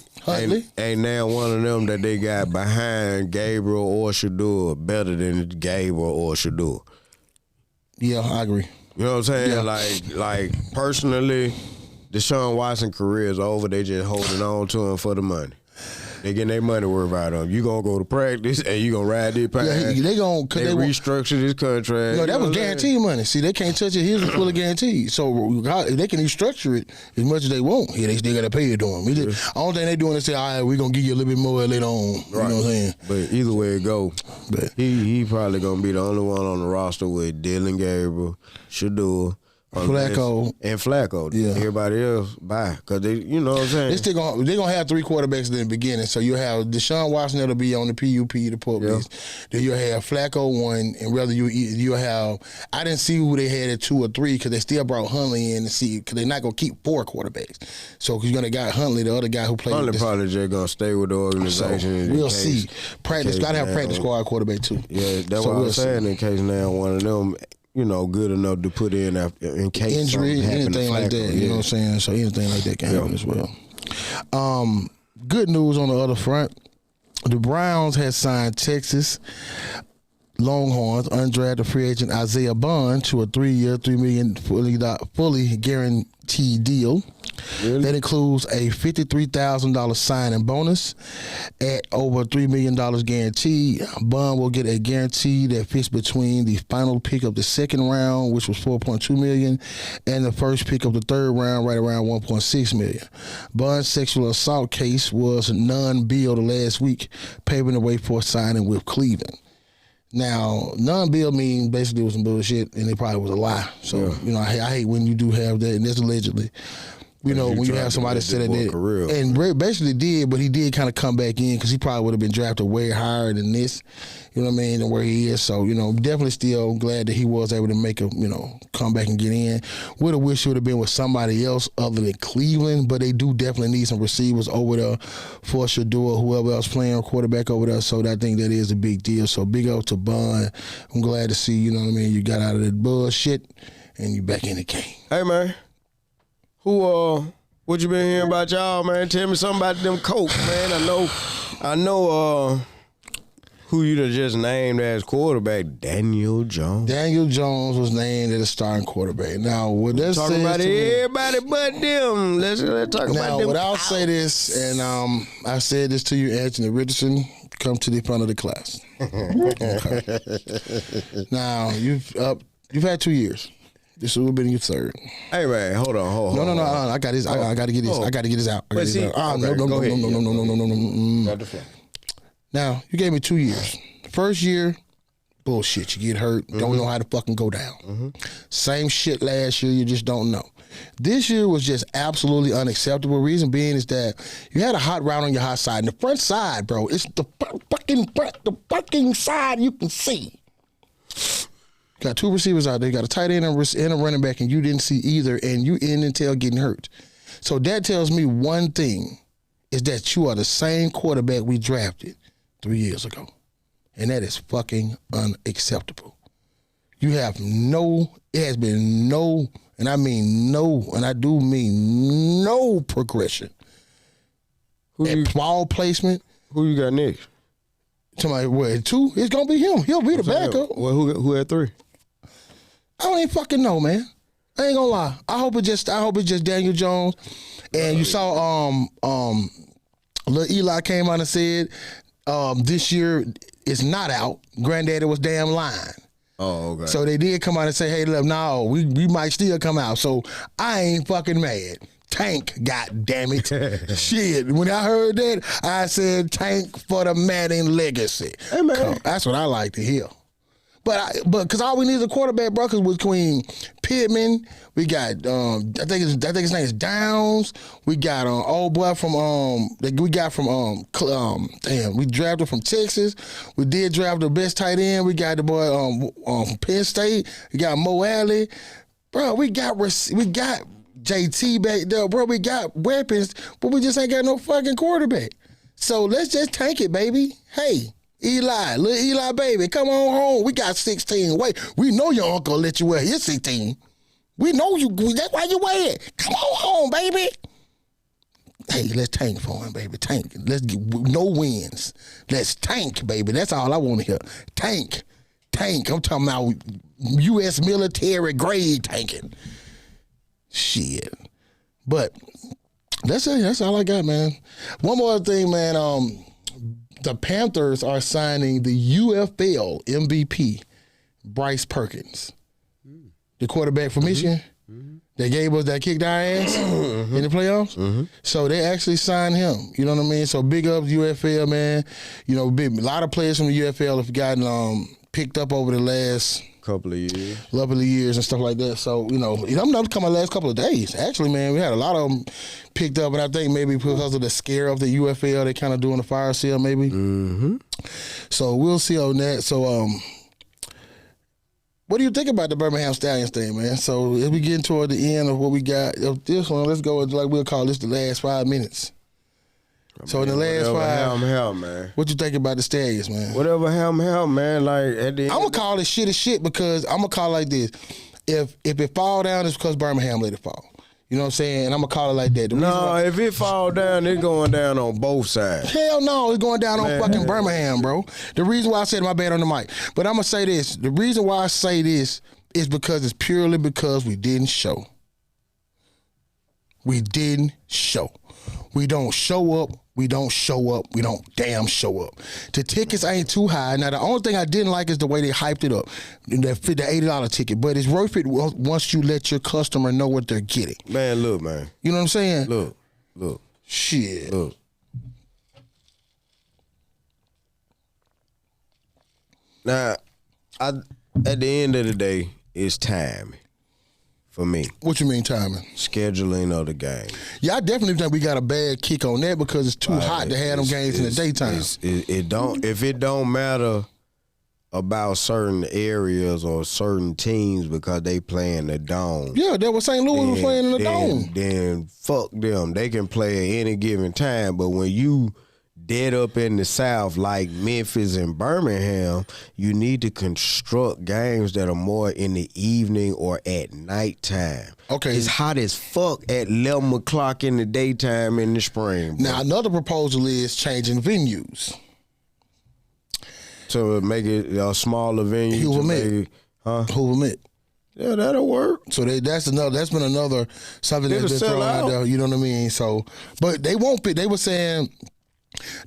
ain't now one of them that they got behind Gabriel or Shedeur better than Gabriel or Shedeur. Yeah, I agree. You know what I'm saying? Yeah. Like personally, Deshaun Watson career is over. They just holding on to him for the money. They getting their money worth out of him. You gonna go to practice and you gonna ride this path. Yeah, they restructure this contract. No, that was guaranteed money. See, they can't touch it. His was fully guaranteed. So they can restructure it as much as they want. Yeah, they still gotta pay it to him. The only thing they doing is say, all right, we're gonna give you a little bit more later on. You know what I'm saying? But either way it go, he probably gonna be the only one on the roster with Dillon Gabriel, Shedeur, Flacco. Yeah. Everybody else, bye. Because they, you know what I'm saying? They're going to have 3 quarterbacks in the beginning. So you'll have Deshaun Watson that'll be on the PUP, the PUP list. Then you'll have Flacco 1, and whether you'll have, I didn't see who they had at 2 or 3 because they still brought Huntley in to see, because they're not going to keep 4 quarterbacks. So you're going to got Huntley, the other guy who played. Huntley probably just going to stay with the organization. So we'll see. Practice, got to have practice squad quarterback too. Yeah, that's what I'm saying in case now one of them, you know, good enough to put in case injury, anything like that. You know what I'm saying? So anything like that can happen as well. Good news on the other front. The Browns had signed Texas Longhorns undrafted free agent Isaiah Bond to a 3-year, $3 million fully guaranteed deal. Really? That includes a $53,000 signing bonus at over $3 million guaranteed. Bond will get a guarantee that fits between the final pick of the second round, which was $4.2 million, and the first pick of the third round, right around $1.6 million. Bond's sexual assault case was non-billed last week, paving the way for signing with Cleveland. Now, non-bill means basically it was some bullshit, and it probably was a lie. So, you know, I hate when you do have that, and that's allegedly. You know, when you have somebody say that, and basically did, but he did kind of come back in because he probably would have been drafted way higher than this, you know what I mean, than where he is. So, you know, definitely still glad that he was able to make a, you know, come back and get in. Would have wished it would have been with somebody else other than Cleveland, but they do definitely need some receivers over there for Shedeur, whoever else playing quarterback over there. So I think that is a big deal. So big up to Bond. I'm glad to see, you know what I mean, you got out of that bullshit and you back in the game. Hey, man. What you been hearing about y'all, man? Tell me something about them Colts, man. I know who you done just named as quarterback, Daniel Jones. Daniel Jones was named as a starting quarterback. Now, what that talking says about to me, everybody but them. Let's talk about them. Now, I'll say this, and I said this to you, Anthony Richardson, come to the front of the class. Okay. Now, you've had 2 years. This would have been your third. Hey, man, hold on. No. I got this. I got to get this. I got to get this out. No. Now, you gave me 2 years. First year, bullshit. You get hurt. Don't know how to fucking go down. Same shit last year. You just don't know. This year was just absolutely unacceptable. Reason being is that you had a hot route on your hot side. And the front side, bro, it's the fucking side you can see. Got two receivers out there. You got a tight end and a running back, and you didn't see either, and you in until getting hurt. So that tells me one thing, is that you are the same quarterback we drafted 3 years ago. And that is fucking unacceptable. You have it has been no, and I mean no, and I do mean no progression. Ball placement. Who you got next? Somebody, what, 2? It's going to be him. He'll be the backup. Well, who had 3? I don't even fucking know, man. I ain't gonna lie. I hope it's just Daniel Jones. And you saw Lil Eli came out and said this year is not out. Granddaddy was damn lying. Oh, okay. So they did come out and say, hey, look, no, we might still come out. So I ain't fucking mad. Tank, goddammit. Shit. When I heard that, I said tank for the Madden legacy. Hey, man. That's what I like to hear. But because all we need is a quarterback, bro, because between Pittman, we got I think his name is Downs. We got old boy from we drafted from Texas. We did draft the best tight end. We got the boy from Penn State. We got Mo Alley. Bro, we got JT back there, bro. We got weapons, but we just ain't got no fucking quarterback. So let's just tank it, baby. Hey. Little Eli, baby, come on home. We got 16. Wait, we know your uncle let you wear his 16. We know you. That's why you wear it. Come on home, baby. Hey, let's tank for him, baby. Tank. Let's get no wins. Let's tank, baby. That's all I want to hear. Tank. I'm talking about U.S. military grade tanking. Shit. But that's it. That's all I got, man. One more thing, man. The Panthers are signing the UFL MVP, Bryce Perkins, the quarterback from Michigan. They gave us that kicked our ass in the playoffs. So they actually signed him. You know what I mean? So big up UFL, man. You know, a lot of players from the UFL have gotten picked up over the last couple of years and stuff like that. So, you know, I'm not coming the last couple of days. Actually, man, we had a lot of them picked up, and I think maybe because of the scare of the UFL, they kind of doing a fire sale maybe. So we'll see on that. So, what do you think about the Birmingham Stallions thing, man? So as we get toward the end of what we got of this one, let's go with, like, we'll call this the last 5 minutes. So in the last 5, man. What you think about the Stallions, man? Whatever helm, man. Like at the end, I'm gonna call it shit as shit because I'm gonna call it like this: if it fall down, it's because Birmingham let it fall. You know what I'm saying? And I'm going to call it like that. No, if it fall down, it's going down on both sides. Hell no, it's going down on fucking Birmingham, bro. The reason why I said my bad on the mic. But I'm going to say this. The reason why I say this is because it's purely because we didn't show. We didn't show. We don't show up. We don't show up. We don't damn show up. The tickets ain't too high. Now, the only thing I didn't like is the way they hyped it up. The $80 ticket. But it's worth it once you let your customer know what they're getting. Man, look, man. You know what I'm saying? Look. Shit. Look. Now, at the end of the day, it's time. For me. What you mean timing? Scheduling of the game. Yeah, I definitely think we got a bad kick on that because it's too hot to have them games in the daytime. If it don't matter about certain areas or certain teams because they play in the dome. Yeah, that was St. Louis was playing in the dome. Then fuck them. They can play at any given time. But when you dead up in the South like Memphis and Birmingham, you need to construct games that are more in the evening or at nighttime. Okay. It's hot as fuck at 11 o'clock in the daytime in the spring. Bro. Now, another proposal is changing venues. To make it a smaller venue. Hoover Met. Yeah, that'll work. So that's been another something that's been thrown out there. You know what I mean? So, but they won't be. They were saying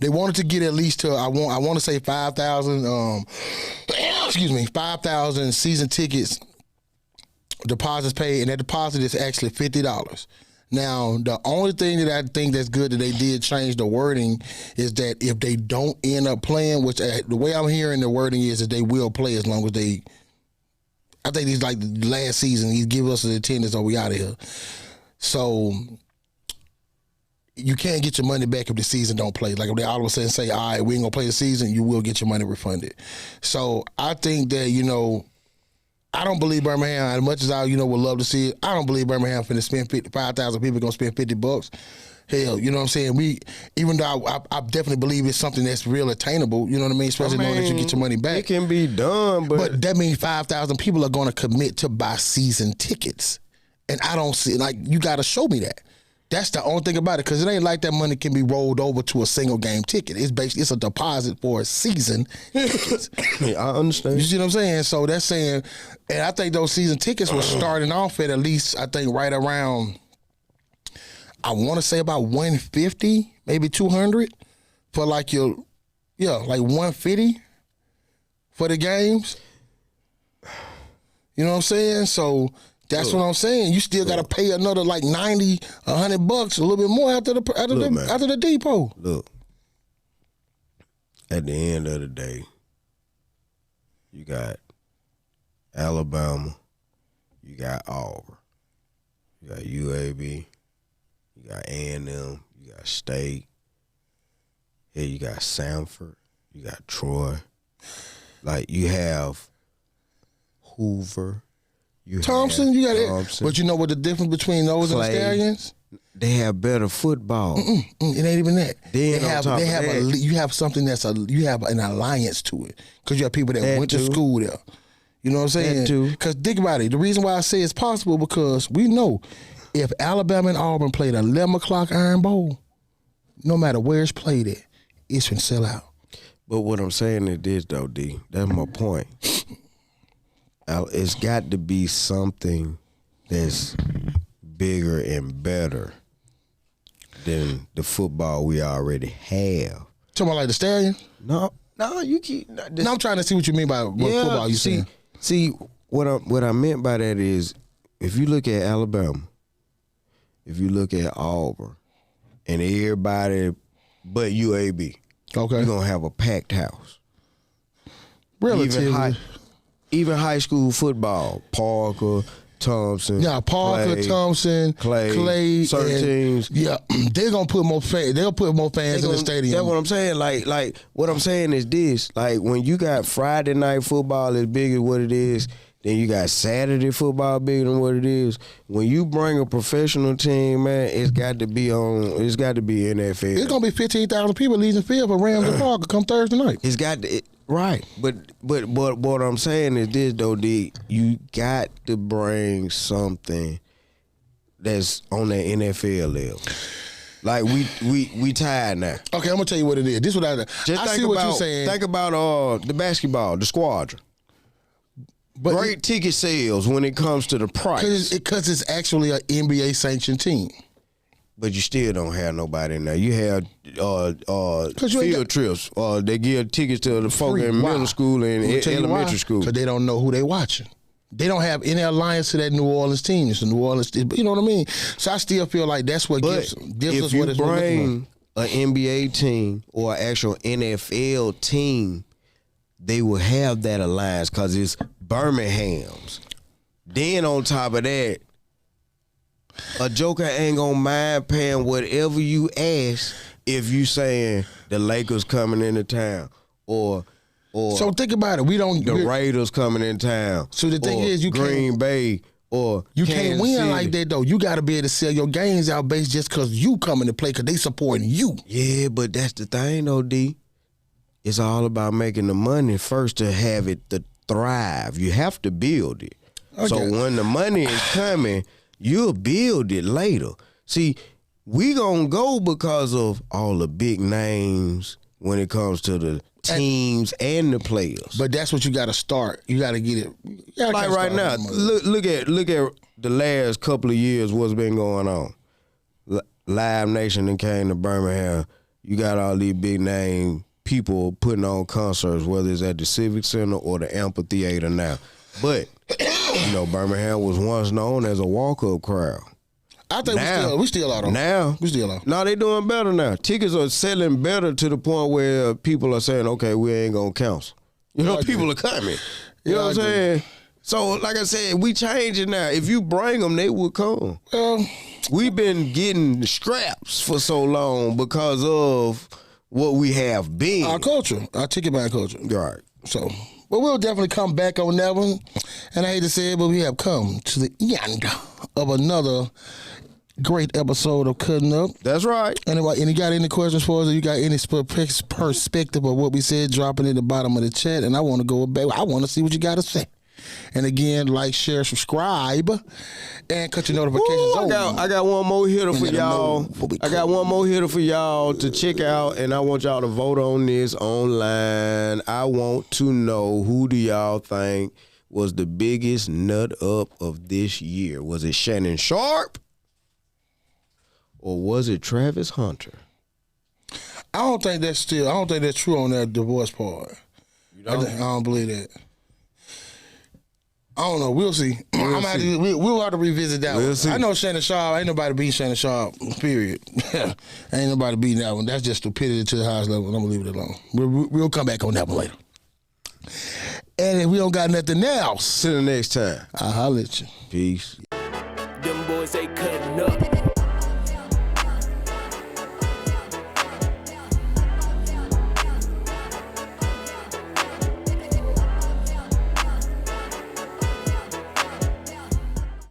they wanted to get at least to I want to say 5,000. 5,000 season tickets. Deposits paid, and that deposit is actually $50. Now, the only thing that I think that's good that they did change the wording is that if they don't end up playing, which the way I'm hearing the wording is that they will play as long as they. I think it's like the last season. He give us the attendance or we out of here. So you can't get your money back if the season don't play. Like if they all of a sudden say, all right, we ain't going to play the season, you will get your money refunded. So I think that, I don't believe Birmingham, as much as I, would love to see it, I don't believe Birmingham finna spend 5,000 people going to spend $50. Hell, you know what I'm saying? Even though I definitely believe it's something that's real attainable, you know what I mean? Especially knowing that you get your money back. It can be done, but that means 5,000 people are going to commit to buy season tickets. And I don't see, you got to show me that. That's the only thing about it, because it ain't like that money can be rolled over to a single game ticket. It's a deposit for a season tickets. Yeah, I understand. You see what I'm saying? So that's saying, and I think those season tickets were starting off at least, I think right around, I want to say about 150, maybe 200 for like 150 for the games. You know what I'm saying? So that's what I'm saying. You still got to pay another like $90, $100, a little bit more after the depot. Look, at the end of the day, you got Alabama, you got Auburn, you got UAB, you got A&M, you got State, you got Samford, you got Troy. Like you have Hoover. Thompson, you got it. But you know what the difference between those and the Stallions? They have better football. It ain't even that. You have an alliance to it because you have people that went to school there. You know what I'm saying? Because think about it. The reason why I say it's possible because we know if Alabama and Auburn played 11 o'clock Iron Bowl, no matter where it's played at, it's gonna sell out. But what I'm saying is this though, D. That's my point. It's got to be something that's bigger and better than the football we already have. Talking about like the Stallions? No, you keep. No, I'm trying to see what you mean by what football you saying. See, what I meant by that is, if you look at Alabama, if you look at Auburn, and everybody but UAB, okay, you're gonna have a packed house. Relatively. Even high school football, Parker, Thompson. Yeah, Parker, Clay, Thompson, Clay. Certain teams. Yeah, they're gonna put more fans. They'll put more fans in the stadium. That's what I'm saying. Like what I'm saying is this. Like when you got Friday night football as big as what it is, then you got Saturday football bigger than what it is. When you bring a professional team, man, it's got to be NFL. It's gonna be 15,000 people at Legion Field for Rams and Parker come Thursday night. It's got to. Right, but what I'm saying is this though, D. You got to bring something that's on that NFL level. Like we tired now. Okay, I'm gonna tell you what it is. This is what I see what you're saying. Think about the basketball, the squadron. But great ticket sales when it comes to the price. Because it's actually an NBA sanctioned team. But you still don't have nobody in there. You have field trips. They give tickets to the folk in middle school and elementary school. Because they don't know who they watching. They don't have any alliance to that New Orleans team. It's the New Orleans, you know what I mean? So I still feel like that's what gives us what it's if you bring an NBA team or an actual NFL team, they will have that alliance because it's Birmingham's. Then on top of that, a joker ain't gonna mind paying whatever you ask if you saying the Lakers coming into town or so think about it. The Raiders coming in town. So the thing is, you Green Bay or you Kansas can't win City. like that though. You got to be able to sell your games out based just because you coming to play because they supporting you. Yeah, but that's the thing though, D. It's all about making the money first to have it to thrive. You have to build it. Okay. So when the money is coming, you'll build it later. See, we gonna go because of all the big names when it comes to the teams and the players. But that's what you got to start. You got to get it. Like right now, look at the last couple of years what's been going on. Live Nation and came to Birmingham. You got all these big name people putting on concerts, whether it's at the Civic Center or the amphitheater now. But Birmingham was once known as a walk-up crowd. I think we still out on. Now we still out. No, they doing better now. Tickets are selling better to the point where people are saying, "Okay, we ain't gonna cancel." People are coming. You know what I'm saying? So, like I said, we changing now. If you bring them, they will come. We've been getting straps for so long because of what we have been. Our culture, our ticket-buying culture. Right. So, but we'll definitely come back on that one. And I hate to say it, but we have come to the end of another great episode of Cuttin' Up. That's right. Anybody, and you got any questions for us? Or you got any perspective of what we said? Drop it in the bottom of the chat, and I want to go back. I want to see what you got to say. And again, like, share, subscribe, and cut your notifications on. I got one more hitter for y'all. I got one more hitter for y'all to check out, and I want y'all to vote on this online. I want to know, who do y'all think was the biggest nut up of this year? Was it Shannon Sharp? Or was it Travis Hunter? I don't think that's true on that divorce part. You don't? I don't believe that. I don't know. We'll see. We'll have to revisit that one. See. I know Shannon Sharp. Ain't nobody beat Shannon Sharp, period. Ain't nobody beating that one. That's just stupidity to the highest level. I'm going to leave it alone. We'll come back on that one later. And if we don't got nothing else, till the next time. I'll holler at you. Peace. Them boys, they cutting up.